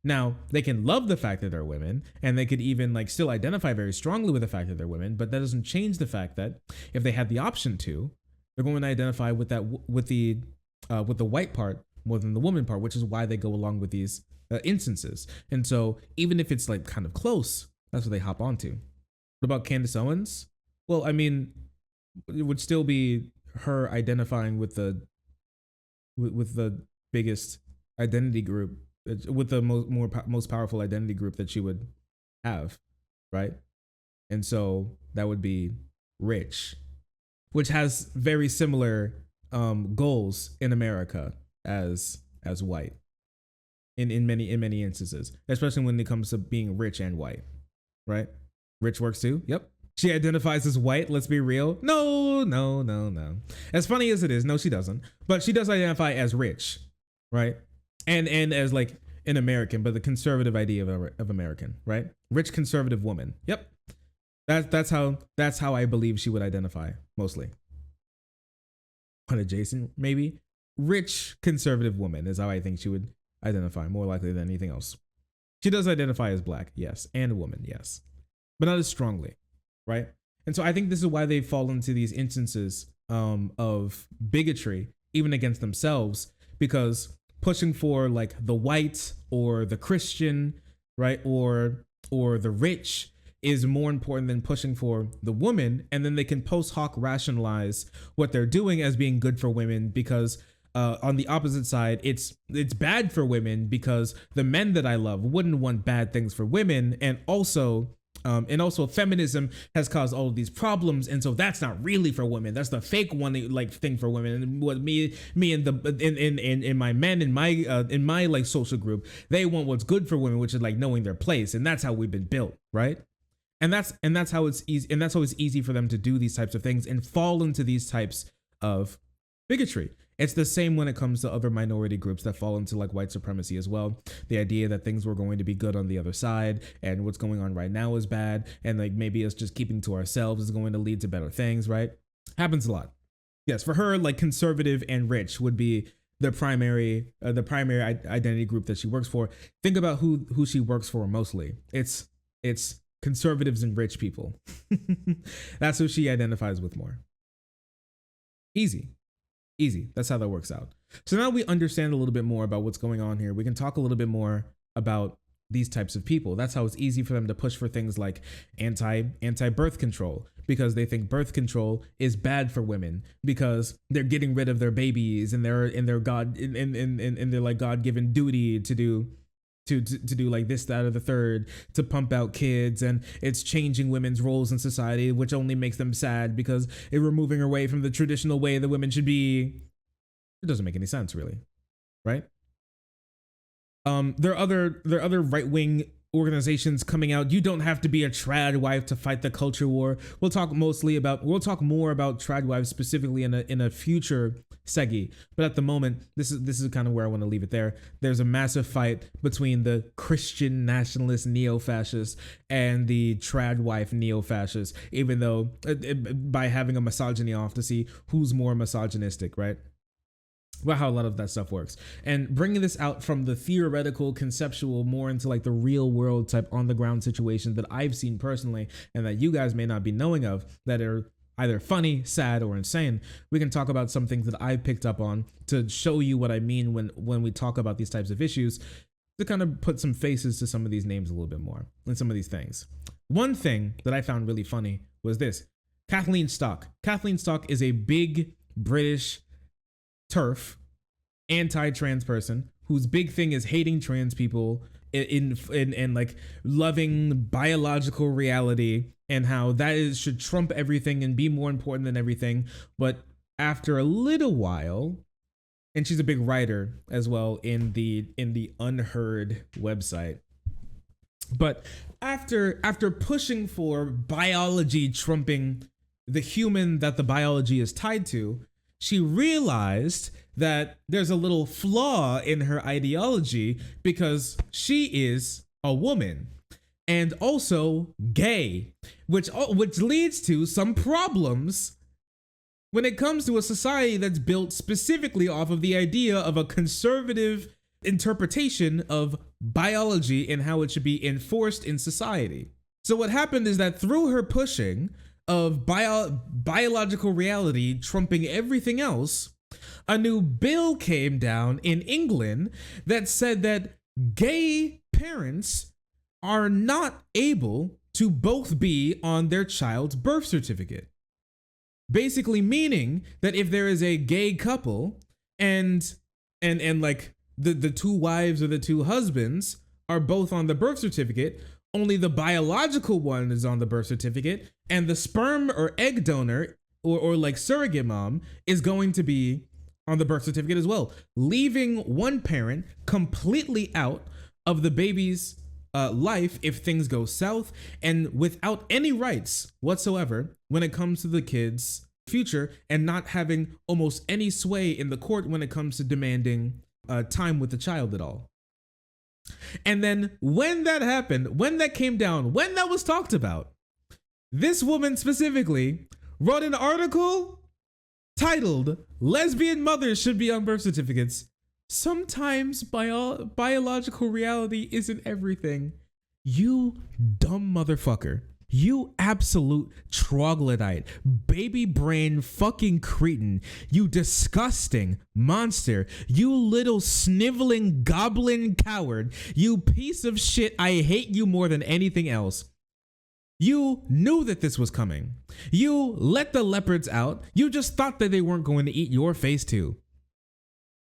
Now, they can love the fact that they're women, and they could even like still identify very strongly with the fact that they're women, but that doesn't change the fact that if they had the option to, they're going to identify with the white part more than the woman part, which is why they go along with these instances. And so even if it's like kind of close, that's what they hop onto. What about Candace Owens? Well, I mean, it would still be her identifying with the biggest identity group, with the most powerful identity group that she would have, right? And so that would be Rich, which has very similar goals in America as white in many instances, especially when it comes to being rich and white, right? Rich works too. Yep. She identifies as white. Let's be real. No. As funny as it is, no, she doesn't. But she does identify as rich, right? And as like an American, but the conservative idea of American, right? Rich conservative woman. Yep. That's how I believe she would identify mostly. unadjacent, maybe. Rich conservative woman is how I think she would identify, more likely than anything else. She does identify as black, yes, and a woman, yes, but not as strongly, right? And so I think this is why they fall into these instances of bigotry, even against themselves, because pushing for like the white or the Christian, right, or the rich is more important than pushing for the woman, and then they can post hoc rationalize what they're doing as being good for women because on the opposite side, it's bad for women because the men that I love wouldn't want bad things for women, and also feminism has caused all of these problems, and so that's not really for women. That's the fake one, like thing for women. And what me and in my men in my like social group, they want what's good for women, which is like knowing their place, and that's how we've been built, right? And that's how it's easy, and that's how it's easy for them to do these types of things and fall into these types of bigotry. It's the same when it comes to other minority groups that fall into like white supremacy as well. The idea that things were going to be good on the other side and what's going on right now is bad. And like maybe it's just keeping to ourselves is going to lead to better things, right? Happens a lot. Yes, for her, like conservative and rich would be the primary identity group that she works for. Think about who she works for mostly. It's conservatives and rich people. That's who she identifies with more. Easy. That's how that works out. So now we understand a little bit more about what's going on here. We can talk a little bit more about these types of people. That's how it's easy for them to push for things like anti-birth control, because they think birth control is bad for women because they're getting rid of their babies and their like God-given duty to do like this, that, or the third, to pump out kids, and it's changing women's roles in society, which only makes them sad because it's removing away from the traditional way that women should be. It doesn't make any sense, really, right? There are other right-wing organizations coming out. You don't have to be a trad wife to fight the culture war. We'll talk more about Tradwives specifically in a future segi, but at the moment, this is kind of where I want to leave it there. There's a massive fight between the Christian nationalist neo-fascists and the trad wife neo-fascists, even though by having a misogyny off to see who's more misogynistic, right? Well, how a lot of that stuff works, and bringing this out from the theoretical, conceptual, more into like the real world type on the ground situation that I've seen personally, and that you guys may not be knowing of, that are either funny, sad, or insane. We can talk about some things that I picked up on to show you what I mean when we talk about these types of issues, to kind of put some faces to some of these names a little bit more and some of these things. One thing that I found really funny was this: Kathleen Stock. Kathleen Stock is a big British TERF, anti-trans person whose big thing is hating trans people in like loving biological reality, and how that should trump everything and be more important than everything. But after a little while, and she's a big writer as well in the Unheard website. But after pushing for biology trumping the human that the biology is tied to, she realized that there's a little flaw in her ideology because she is a woman and also gay, which leads to some problems when it comes to a society that's built specifically off of the idea of a conservative interpretation of biology and how it should be enforced in society. So what happened is that through her pushing of biological reality trumping everything else, a new bill came down in England that said that gay parents are not able to both be on their child's birth certificate. Basically meaning that if there is a gay couple and like the two wives or the two husbands are both on the birth certificate, only the biological one is on the birth certificate, and the sperm or egg donor or like surrogate mom is going to be on the birth certificate as well, leaving one parent completely out of the baby's life if things go south, and without any rights whatsoever when it comes to the kid's future, and not having almost any sway in the court when it comes to demanding time with the child at all. And then when that happened, when that came down, when that was talked about, this woman specifically wrote an article titled Lesbian Mothers Should Be on Birth Certificates. Sometimes biological reality isn't everything. You dumb motherfucker. You absolute troglodyte, baby brain fucking cretin, you disgusting monster, you little sniveling goblin coward, you piece of shit, I hate you more than anything else. You knew that this was coming. You let the leopards out. You just thought that they weren't going to eat your face too.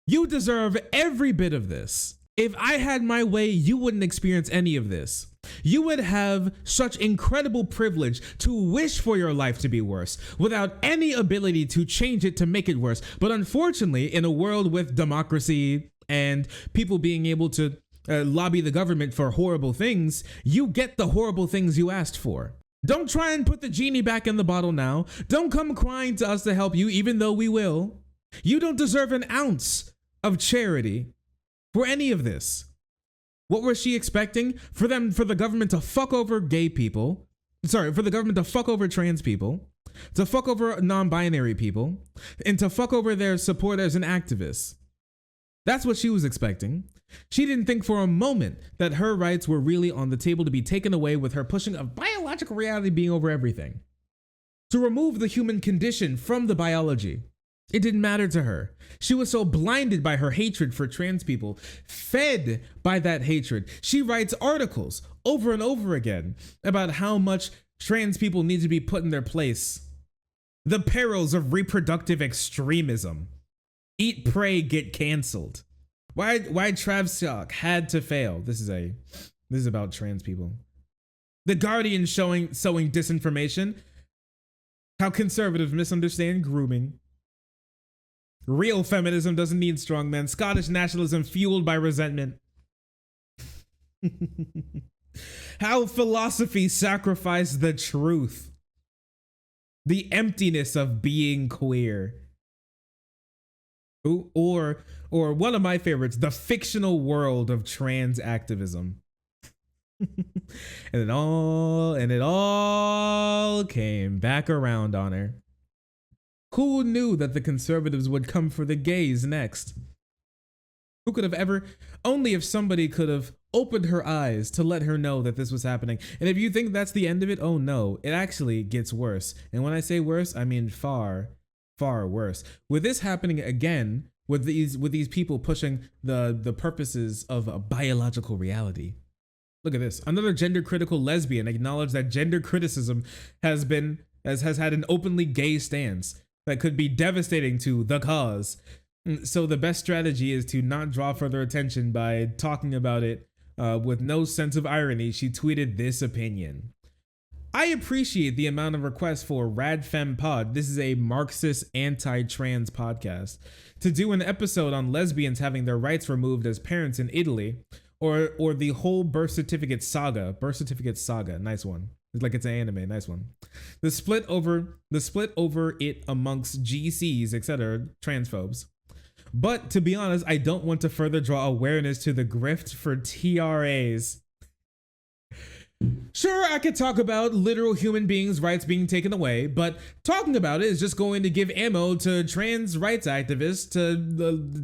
You deserve every bit of this. If I had my way, you wouldn't experience any of this. You would have such incredible privilege to wish for your life to be worse without any ability to change it to make it worse. But unfortunately, in a world with democracy and people being able to lobby the government for horrible things, you get the horrible things you asked for. Don't try and put the genie back in the bottle now. Don't come crying to us to help you, even though we will. You don't deserve an ounce of charity for any of this. What was she expecting? For the government to fuck over gay people. Sorry, for the government to fuck over trans people, to fuck over non-binary people, and to fuck over their supporters and activists. That's what she was expecting. She didn't think for a moment that her rights were really on the table to be taken away with her pushing of biological reality being over everything. To remove the human condition from the biology. It didn't matter to her. She was so blinded by her hatred for trans people, fed by that hatred. She writes articles over and over again about how much trans people need to be put in their place. The perils of reproductive extremism. Eat, pray, get canceled. Why Travstock had to fail. This is about trans people. The Guardian sowing disinformation. How conservatives misunderstand grooming. Real feminism doesn't need strong men. Scottish nationalism fueled by resentment. How philosophy sacrificed the truth. The emptiness of being queer. Or one of my favorites, the fictional world of trans activism. and it all came back around on her. Who knew that the conservatives would come for the gays next? Who could have ever, only if somebody could have opened her eyes to let her know that this was happening. And if you think that's the end of it, oh no, it actually gets worse. And when I say worse, I mean far, far worse. With this happening again, with these people pushing the purposes of a biological reality. Look at this. Another gender critical lesbian acknowledged that gender criticism has had an openly gay stance that could be devastating to the cause. So the best strategy is to not draw further attention by talking about it with no sense of irony. She tweeted this opinion. I appreciate the amount of requests for Radfem Pod. This is a Marxist anti-trans podcast to do an episode on lesbians having their rights removed as parents in Italy, or the whole birth certificate saga. Nice one. It's like it's an anime. Nice one. The split over it amongst GCs, etc., transphobes. But to be honest, I don't want to further draw awareness to the grift for TRAs. Sure, I could talk about literal human beings' rights being taken away, but talking about it is just going to give ammo to trans rights activists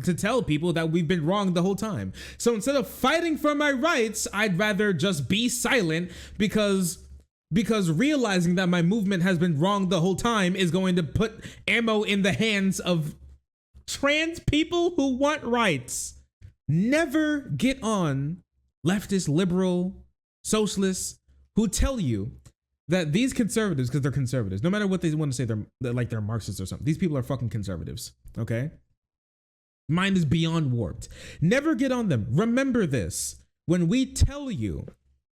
to tell people that we've been wrong the whole time. So instead of fighting for my rights, I'd rather just be silent because realizing that my movement has been wrong the whole time is going to put ammo in the hands of trans people who want rights. Never get on leftist, liberal, socialists who tell you that these conservatives, because they're conservatives, no matter what they want to say, they're Marxists or something. These people are fucking conservatives, okay? Mind is beyond warped. Never get on them. Remember this. When we tell you,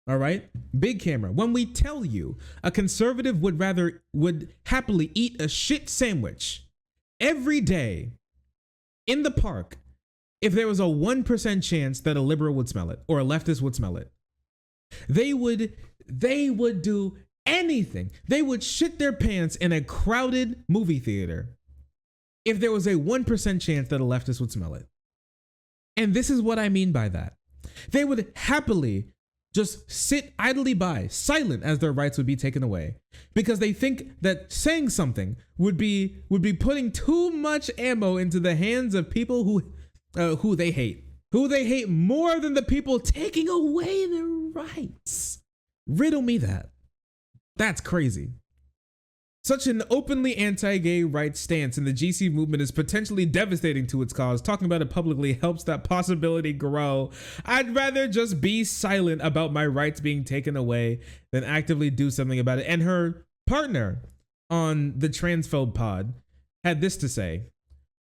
all right, big camera, when we tell you a conservative would happily eat a shit sandwich every day in the park if there was a 1% chance that a liberal would smell it or a leftist would smell it. They would do anything. They would shit their pants in a crowded movie theater if there was a 1% chance that a leftist would smell it. And this is what I mean by that. They would happily just sit idly by, silent as their rights would be taken away, because they think that saying something would be putting too much ammo into the hands of people who they hate more than the people taking away their rights. Riddle me that. That's crazy. Such an openly anti-gay rights stance in the GC movement is potentially devastating to its cause. Talking about it publicly helps that possibility grow. I'd rather just be silent about my rights being taken away than actively do something about it. And her partner on the Transphobe pod had this to say.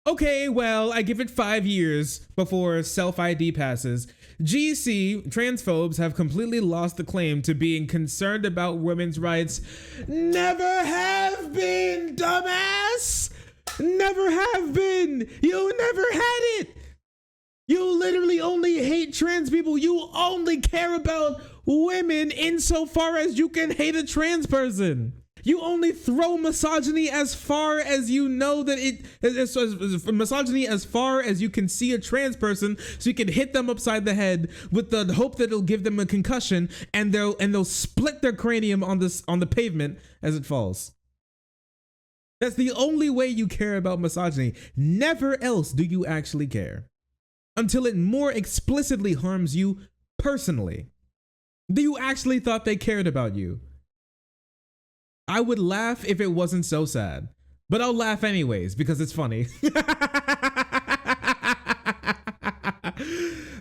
Okay, well, I give it 5 years before self-ID passes. GC transphobes have completely lost the claim to being concerned about women's rights. Never have been, dumbass! Never have been! You never had it! You literally only hate trans people. You only care about women insofar as you can hate a trans person. You only throw misogyny as far as you know that misogyny as far as you can see a trans person, so you can hit them upside the head with the hope that it'll give them a concussion, and they'll split their cranium on the pavement as it falls. That's the only way you care about misogyny. Never else do you actually care, until it more explicitly harms you personally. Do you actually thought they cared about you? I would laugh if it wasn't so sad, but I'll laugh anyways because it's funny.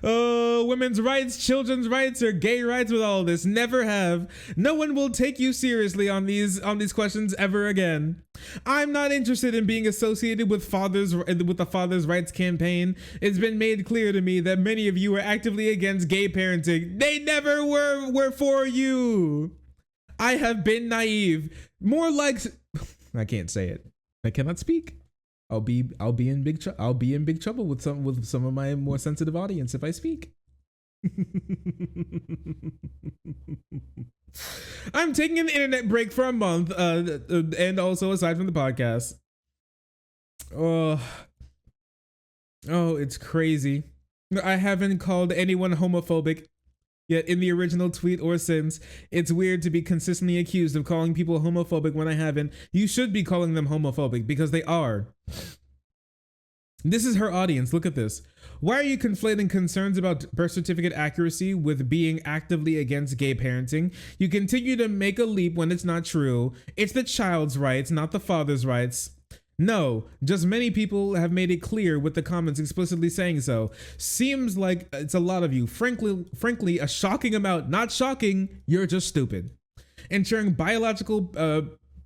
Oh, women's rights, children's rights, or gay rights with all this. Never have. No one will take you seriously on these questions ever again. I'm not interested in being associated with the Father's Rights campaign. It's been made clear to me that many of you are actively against gay parenting. They never were for you. I have been naive. More like I can't say it. I cannot speak. I'll be in big trouble with some of my more sensitive audience if I speak. I'm taking an internet break for a month, and also aside from the podcast. Oh, it's crazy. I haven't called anyone homophobic yet in the original tweet or since. It's weird to be consistently accused of calling people homophobic when I haven't. You should be calling them homophobic because they are. This is her audience. Look at this. Why are you conflating concerns about birth certificate accuracy with being actively against gay parenting? You continue to make a leap when it's not true. It's the child's rights, not the father's rights. No, just many people have made it clear with the comments explicitly saying so. Seems like it's a lot of you. Frankly, a shocking amount. Not shocking, you're just stupid. Ensuring biological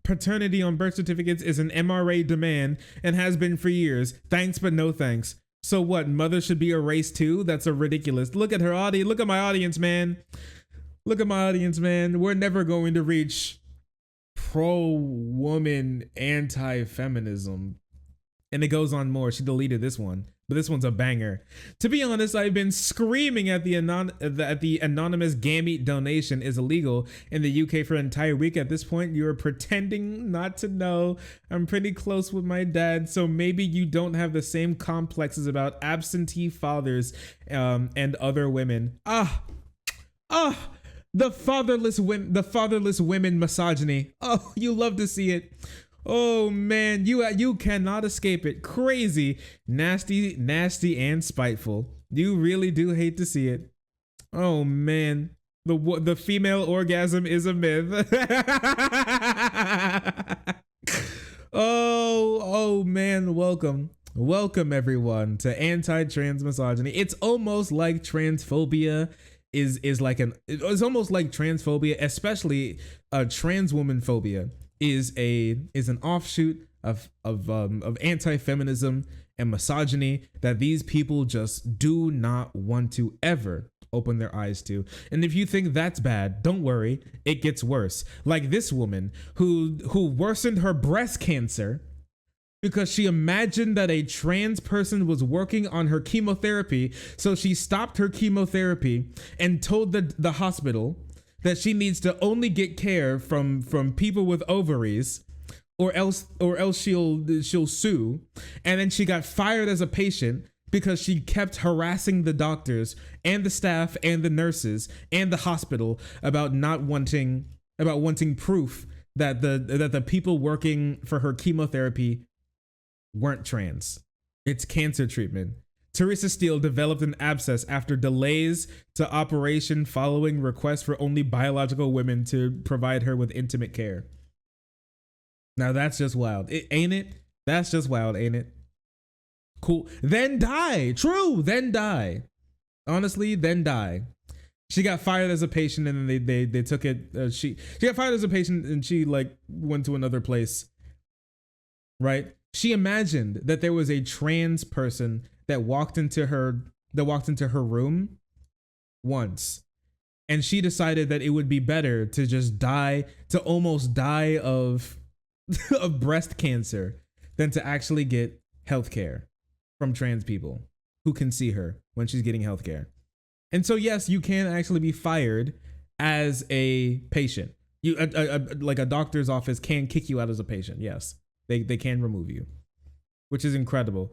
paternity on birth certificates is an MRA demand and has been for years. Thanks, but no thanks. So what, mothers should be erased too? That's a ridiculous. Look at her audience. Look at my audience, man. Look at my audience, man. We're never going to reach pro-woman anti-feminism. And it goes on more. She deleted this one, but this one's a banger. To be honest, I've been screaming at the anonymous gamete donation is illegal in the UK for an entire week. At this point, you're pretending not to know. I'm pretty close with my dad, so maybe you don't have the same complexes about absentee fathers and other women. The fatherless women misogyny. Oh, you love to see it. Oh man, you cannot escape it. Crazy, nasty, and spiteful. You really do hate to see it. Oh man, the female orgasm is a myth. Oh man, welcome everyone to anti-trans misogyny. It's almost like transphobia it's almost like transphobia, especially trans woman phobia is an offshoot of anti-feminism and misogyny that these people just do not want to ever open their eyes to. And if you think that's bad, don't worry, it gets worse. Like this woman who worsened her breast cancer because she imagined that a trans person was working on her chemotherapy, so she stopped her chemotherapy and told the hospital that she needs to only get care from people with ovaries, or else she'll sue. And then she got fired as a patient because she kept harassing the doctors and the staff and the nurses and the hospital about wanting proof that the people working for her chemotherapy weren't trans. It's cancer treatment. Teresa Steele developed an abscess after delays to operation following requests for only biological women to provide her with intimate care. Now that's just wild, ain't it? That's just wild, ain't it? Cool. Then die. True. Then die. Honestly, then die. She got fired as a patient, and then they took it. She got fired as a patient, and she like went to another place. Right? She imagined that there was a trans person that walked into her room once, and she decided that it would be better to just die, to almost die of of breast cancer, than to actually get healthcare from trans people who can see her when she's getting healthcare. And so, yes, you can actually be fired as a patient. Like a doctor's office can kick you out as a patient. Yes, they can remove you, which is incredible.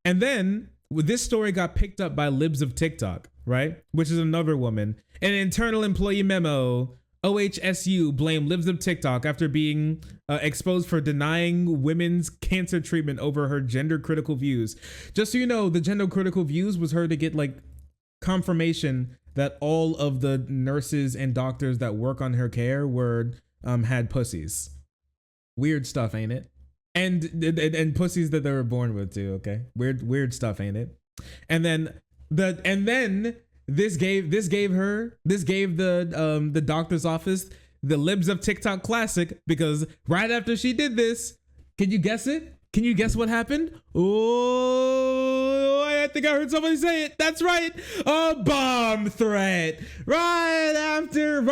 And then this story got picked up by Libs of TikTok, right? Which is another woman. An internal employee memo. OHSU blamed Libs of TikTok after being exposed for denying women's cancer treatment over her gender critical views. Just so you know, the gender critical views was her to get like confirmation that all of the nurses and doctors that work on her care were had pussies. Weird stuff, ain't it? And pussies that they were born with too. Okay, weird stuff, ain't it? And then this gave the doctor's office the Libs of TikTok classic, because right after she did this, can you guess it? Can you guess what happened? Oh, I think I heard somebody say it. That's right, a bomb threat. Right after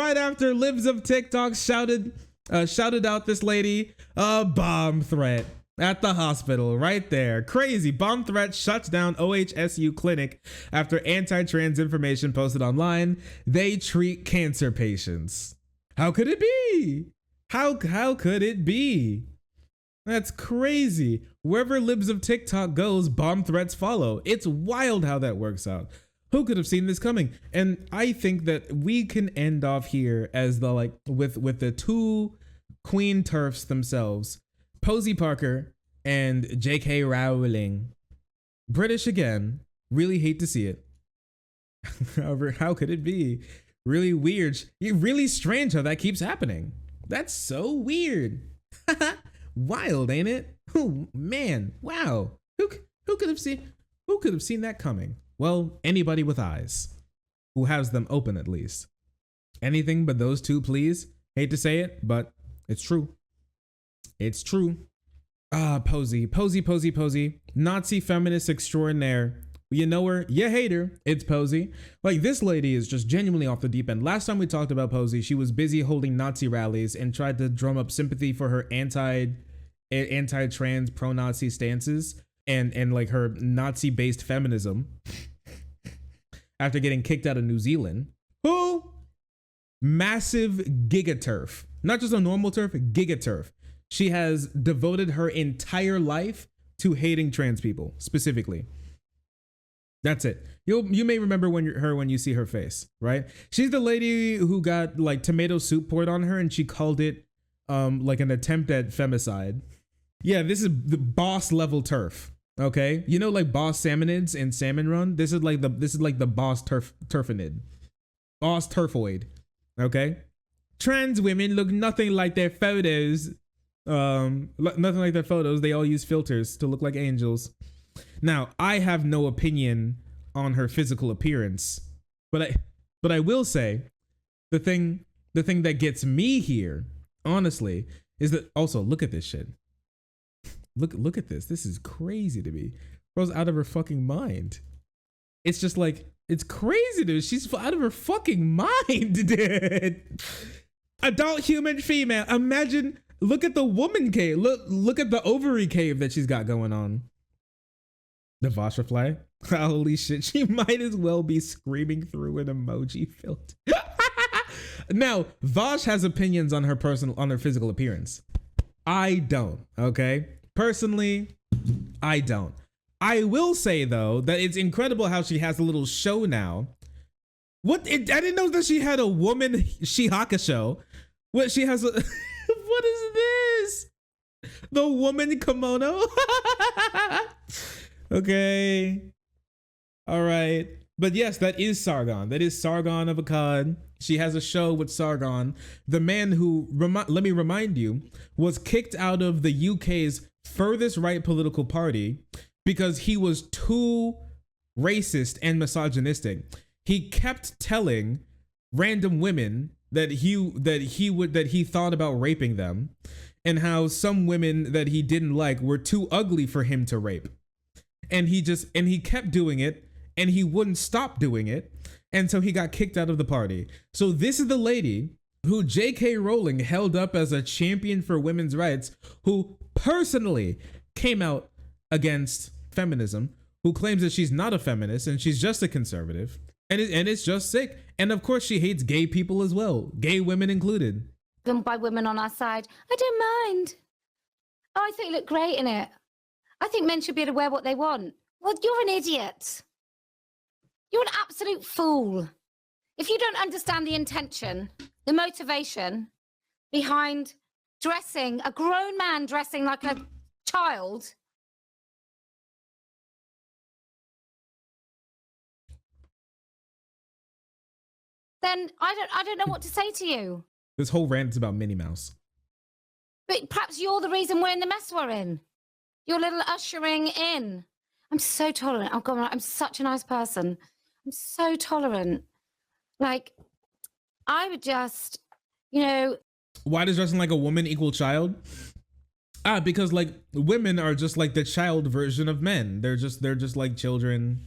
Libs of TikTok shouted out this lady, a bomb threat at the hospital right there. Crazy. Bomb threat shuts down OHSU clinic after anti-trans information posted online. They treat cancer patients. How could it be? How could it be? That's crazy. Wherever Libs of TikTok goes, bomb threats follow. It's wild how that works out. Who could have seen this coming? And I think that we can end off here as the with the two queen turfs themselves, Posey Parker and J.K. Rowling. British again. Really hate to see it. However, how could it be? Really weird. Really strange how that keeps happening. That's so weird. Wild, ain't it? Oh man, wow. Who could have seen that coming? Well, anybody with eyes, who has them open at least. Anything but those two, please. Hate to say it, but it's true. It's true. Posey. Nazi feminist extraordinaire. You know her, you hate her. It's Posey. Like, this lady is just genuinely off the deep end. Last time we talked about Posey, she was busy holding Nazi rallies and tried to drum up sympathy for her anti-trans, pro-Nazi stances and like her Nazi-based feminism after getting kicked out of New Zealand. Who? Massive gigaturf. Not just a normal turf, gigaturf. She has devoted her entire life to hating trans people, specifically. That's it. You may remember when you see her face, right? She's the lady who got like tomato soup poured on her and she called it like an attempt at femicide. Yeah, this is the boss level turf. Okay, you know, like boss salmonids and salmon run. This is like the boss turfinid, boss turfoid. Okay, trans women look nothing like their photos. Nothing like their photos. They all use filters to look like angels. Now, I have no opinion on her physical appearance, but I will say the thing that gets me here, honestly, is that also look at this shit. Look at this. This is crazy to me. Girl's out of her fucking mind. It's just like, it's crazy, dude. She's out of her fucking mind, dude. Adult human female. Imagine, look at the woman cave. Look at the ovary cave that she's got going on. The Vosh reply. Holy shit. She might as well be screaming through an emoji filter. Now, Vosh has opinions on her physical appearance. I don't, okay? Personally, I don't. I will say though that it's incredible how she has a little show now. I didn't know that she had a woman Shihaka show. What she has a what is this? The woman kimono? Okay. All right. But yes, that is Sargon. That is Sargon of Akkad. She has a show with Sargon, the man who, let me remind you, was kicked out of the UK's furthest right political party because he was too racist and misogynistic. He kept telling random women that he thought about raping them, and how some women that he didn't like were too ugly for him to rape. And he kept doing it, and he wouldn't stop doing it. And so he got kicked out of the party. So this is the lady who J.K. Rowling held up as a champion for women's rights, who personally came out against feminism, who claims that she's not a feminist and she's just a conservative. And it's just sick. And of course she hates gay people as well, gay women included. By women on our side. I don't mind. Oh, I think you look great in it. I think men should be able to wear what they want. Well, you're an idiot. You're an absolute fool. If you don't understand the intention, the motivation behind dressing, a grown man dressing like a child. Then I don't know what to say to you. This whole rant is about Minnie Mouse. But perhaps you're the reason we're in the mess we're in. Your little ushering in. I'm so tolerant. Oh God, I'm such a nice person. I'm so tolerant. Like, I would just, Why does dressing like a woman equal child? Because like women are just like the child version of men. They're just like children,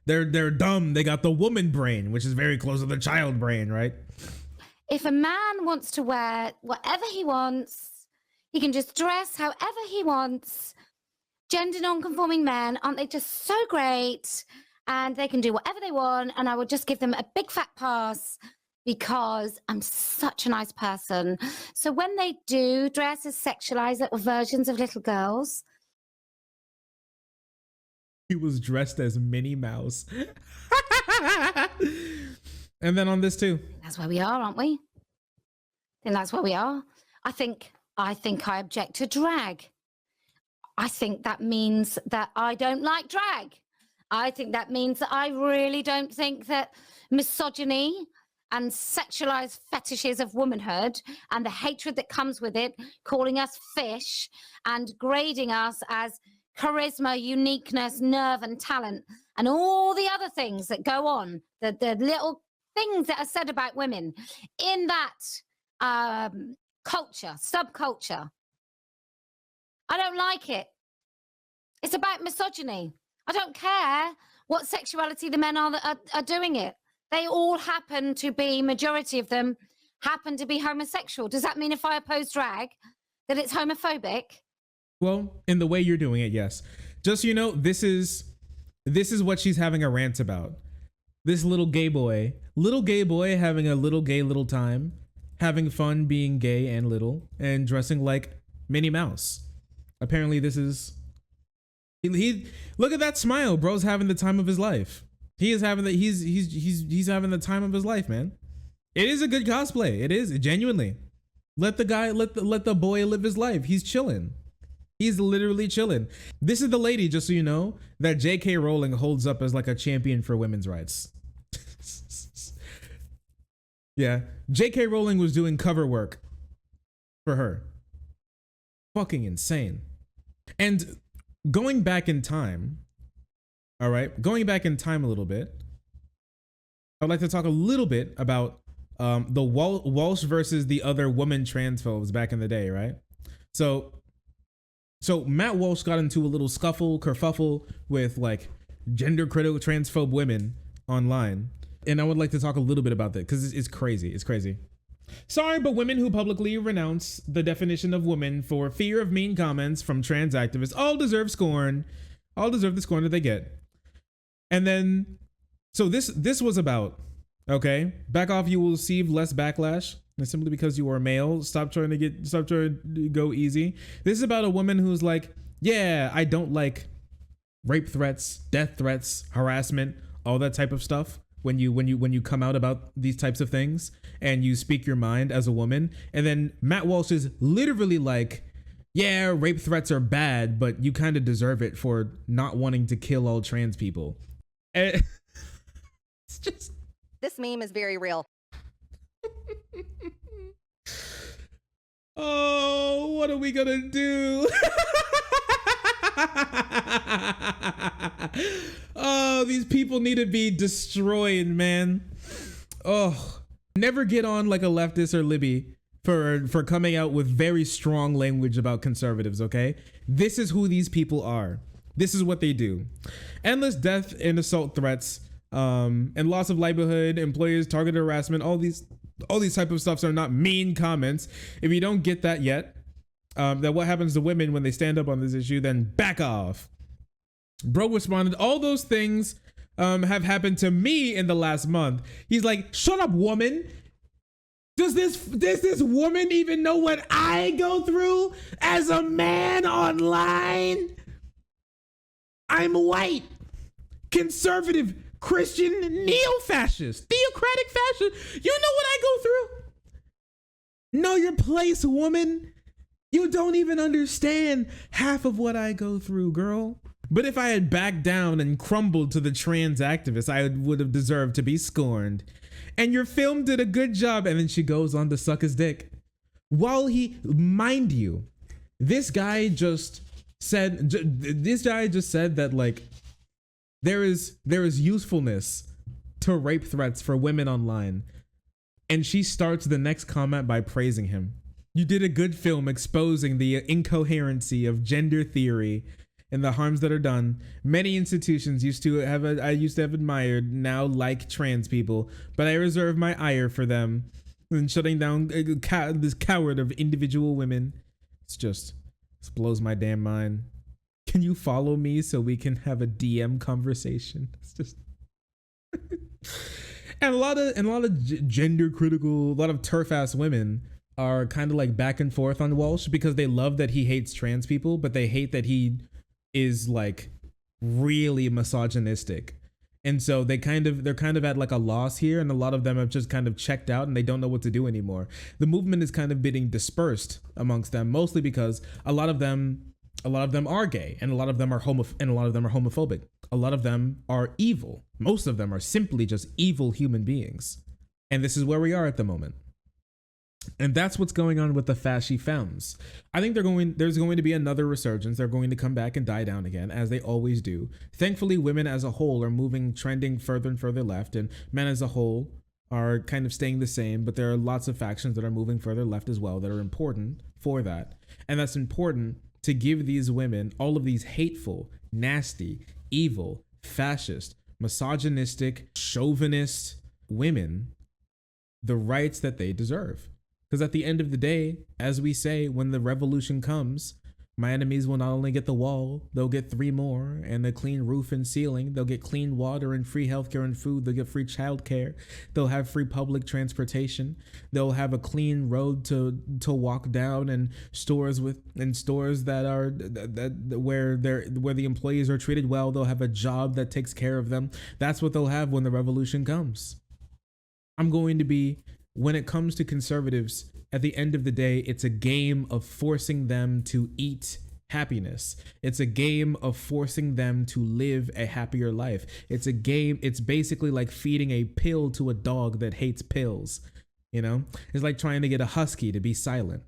They're dumb. They got the woman brain, which is very close to the child brain, right? If a man wants to wear whatever he wants, he can just dress however he wants. Gender non-conforming men, aren't they just so great? And they can do whatever they want, and I would just give them a big fat pass because I'm such a nice person. So when they do dress as sexualized little versions of little girls. He was dressed as Minnie Mouse. And then on this too. That's where we are, aren't we? I think that's where we are. I think I object to drag. I think that means that I don't like drag. I think that means that I really don't think that misogyny and sexualized fetishes of womanhood and the hatred that comes with it, calling us fish and grading us as charisma, uniqueness, nerve and talent, and all the other things that go on, the little things that are said about women in that culture, subculture. I don't like it. It's about misogyny. I don't care what sexuality the men are that are doing it. They all happen to be, majority of them happen to be homosexual. Does that mean if I oppose drag, that it's homophobic? Well, in the way you're doing it, yes. Just so you know, this is what she's having a rant about. This little gay boy having a little gay little time, having fun being gay and little, and dressing like Minnie Mouse. Apparently this is... He look at that smile, bro's having the time of his life. He's having having the time of his life, man. It is a good cosplay. It is, genuinely. Let the boy live his life. He's chilling. He's literally chilling. This is the lady, just so you know, that J.K. Rowling holds up as like a champion for women's rights. Yeah, J.K. Rowling was doing cover work for her. Fucking insane. And going back in time, all right, going back in time a little bit, I'd like to talk a little bit about the Walsh versus the other woman transphobes back in the day, right? So Matt Walsh got into a little kerfuffle with like gender critical transphobe women online. And I would like to talk a little bit about that because it's crazy. It's crazy. Sorry, but women who publicly renounce the definition of woman for fear of mean comments from trans activists all deserve scorn. All deserve the scorn that they get. And then, so this was about, okay, back off, you will receive less backlash. And simply because you are male, stop trying to go easy. This is about a woman who's like, yeah, I don't like rape threats, death threats, harassment, all that type of stuff. When you come out about these types of things and you speak your mind as a woman, and then Matt Walsh is literally like, yeah, rape threats are bad, but you kind of deserve it for not wanting to kill all trans people. And it's just, This meme is very real. oh, what are we gonna do? Oh, these people need to be destroyed, man. Oh, never get on like a leftist or Libby for coming out with very strong language about conservatives, okay? This is who these people are. This is what they do. Endless death and assault threats, and loss of livelihood, employers, targeted harassment, all these type of stuffs are not mean comments. If you don't get that yet, that what happens to women when they stand up on this issue, then back off. Bro responded, all those things have happened to me in the last month. He's like, shut up, woman. Does this woman even know what I go through as a man online? I'm white, conservative, Christian, neo-fascist, theocratic fascist. You know what I go through? Know your place, woman. You don't even understand half of what I go through, girl. But if I had backed down and crumbled to the trans activists, I would have deserved to be scorned. And your film did a good job. And then she goes on to suck his dick. While he, mind you, this guy just said that like there is usefulness to rape threats for women online. And she starts the next comment by praising him. You did a good film exposing the incoherency of gender theory and the harms that are done. Many institutions I used to have admired, now like trans people, but I reserve my ire for them and shutting down this coward of individual women. This blows my damn mind. Can you follow me so we can have a DM conversation? It's just and a lot of gender critical, a lot of turf ass women are kind of like back and forth on Walsh because they love that he hates trans people, but they hate that he is like really misogynistic. And so they're kind of at like a loss here, and a lot of them have just kind of checked out and they don't know what to do anymore. The movement is kind of getting dispersed amongst them, mostly because a lot of them are gay, and a lot of them are homophobic. A lot of them are evil. Most of them are simply just evil human beings. And this is where we are at the moment. And that's what's going on with the fasci femmes. I think there's going to be another resurgence. They're going to come back and die down again, as they always do. Thankfully, women as a whole are trending further and further left, and men as a whole are kind of staying the same, but there are lots of factions that are moving further left as well that are important for that. And that's important to give these women, all of these hateful, nasty, evil, fascist, misogynistic, chauvinist women, the rights that they deserve. Because at the end of the day, as we say, when the revolution comes, my enemies will not only get the wall, they'll get 3 more, and a clean roof and ceiling. They'll get clean water and free healthcare and food. They'll get free childcare. They'll have free public transportation. They'll have a clean road to walk down, and stores that are where the employees are treated well. They'll have a job that takes care of them. That's what they'll have when the revolution comes. When it comes to conservatives, at the end of the day, it's a game of forcing them to eat happiness. It's a game of forcing them to live a happier life. It's basically like feeding a pill to a dog that hates pills. You know, it's like trying to get a husky to be silent.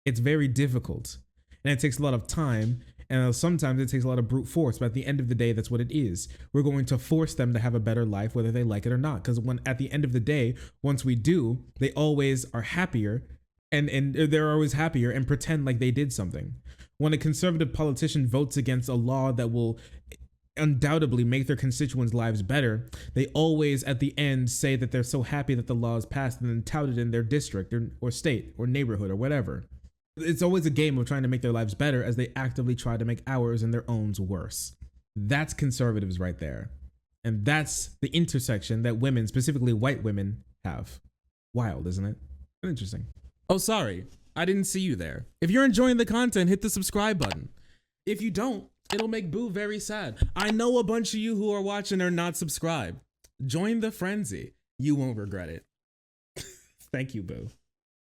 It's very difficult, and it takes a lot of time. And sometimes it takes a lot of brute force, but at the end of the day, that's what it is. We're going to force them to have a better life, whether they like it or not. Because at the end of the day, once we do, they always are happier, and they're always happier and pretend like they did something. When a conservative politician votes against a law that will undoubtedly make their constituents' lives better, they always at the end say that they're so happy that the law is passed and then tout it in their district or state or neighborhood or whatever. It's always a game of trying to make their lives better as they actively try to make ours and their owns worse. That's conservatives right there. And that's the intersection that women, specifically white women, have. Wild, isn't it? Interesting. Oh, sorry. I didn't see you there. If you're enjoying the content, hit the subscribe button. If you don't, It'll make Boo very sad. I know a bunch of you who are watching are not subscribed. Join the frenzy. You won't regret it. Thank you, Boo.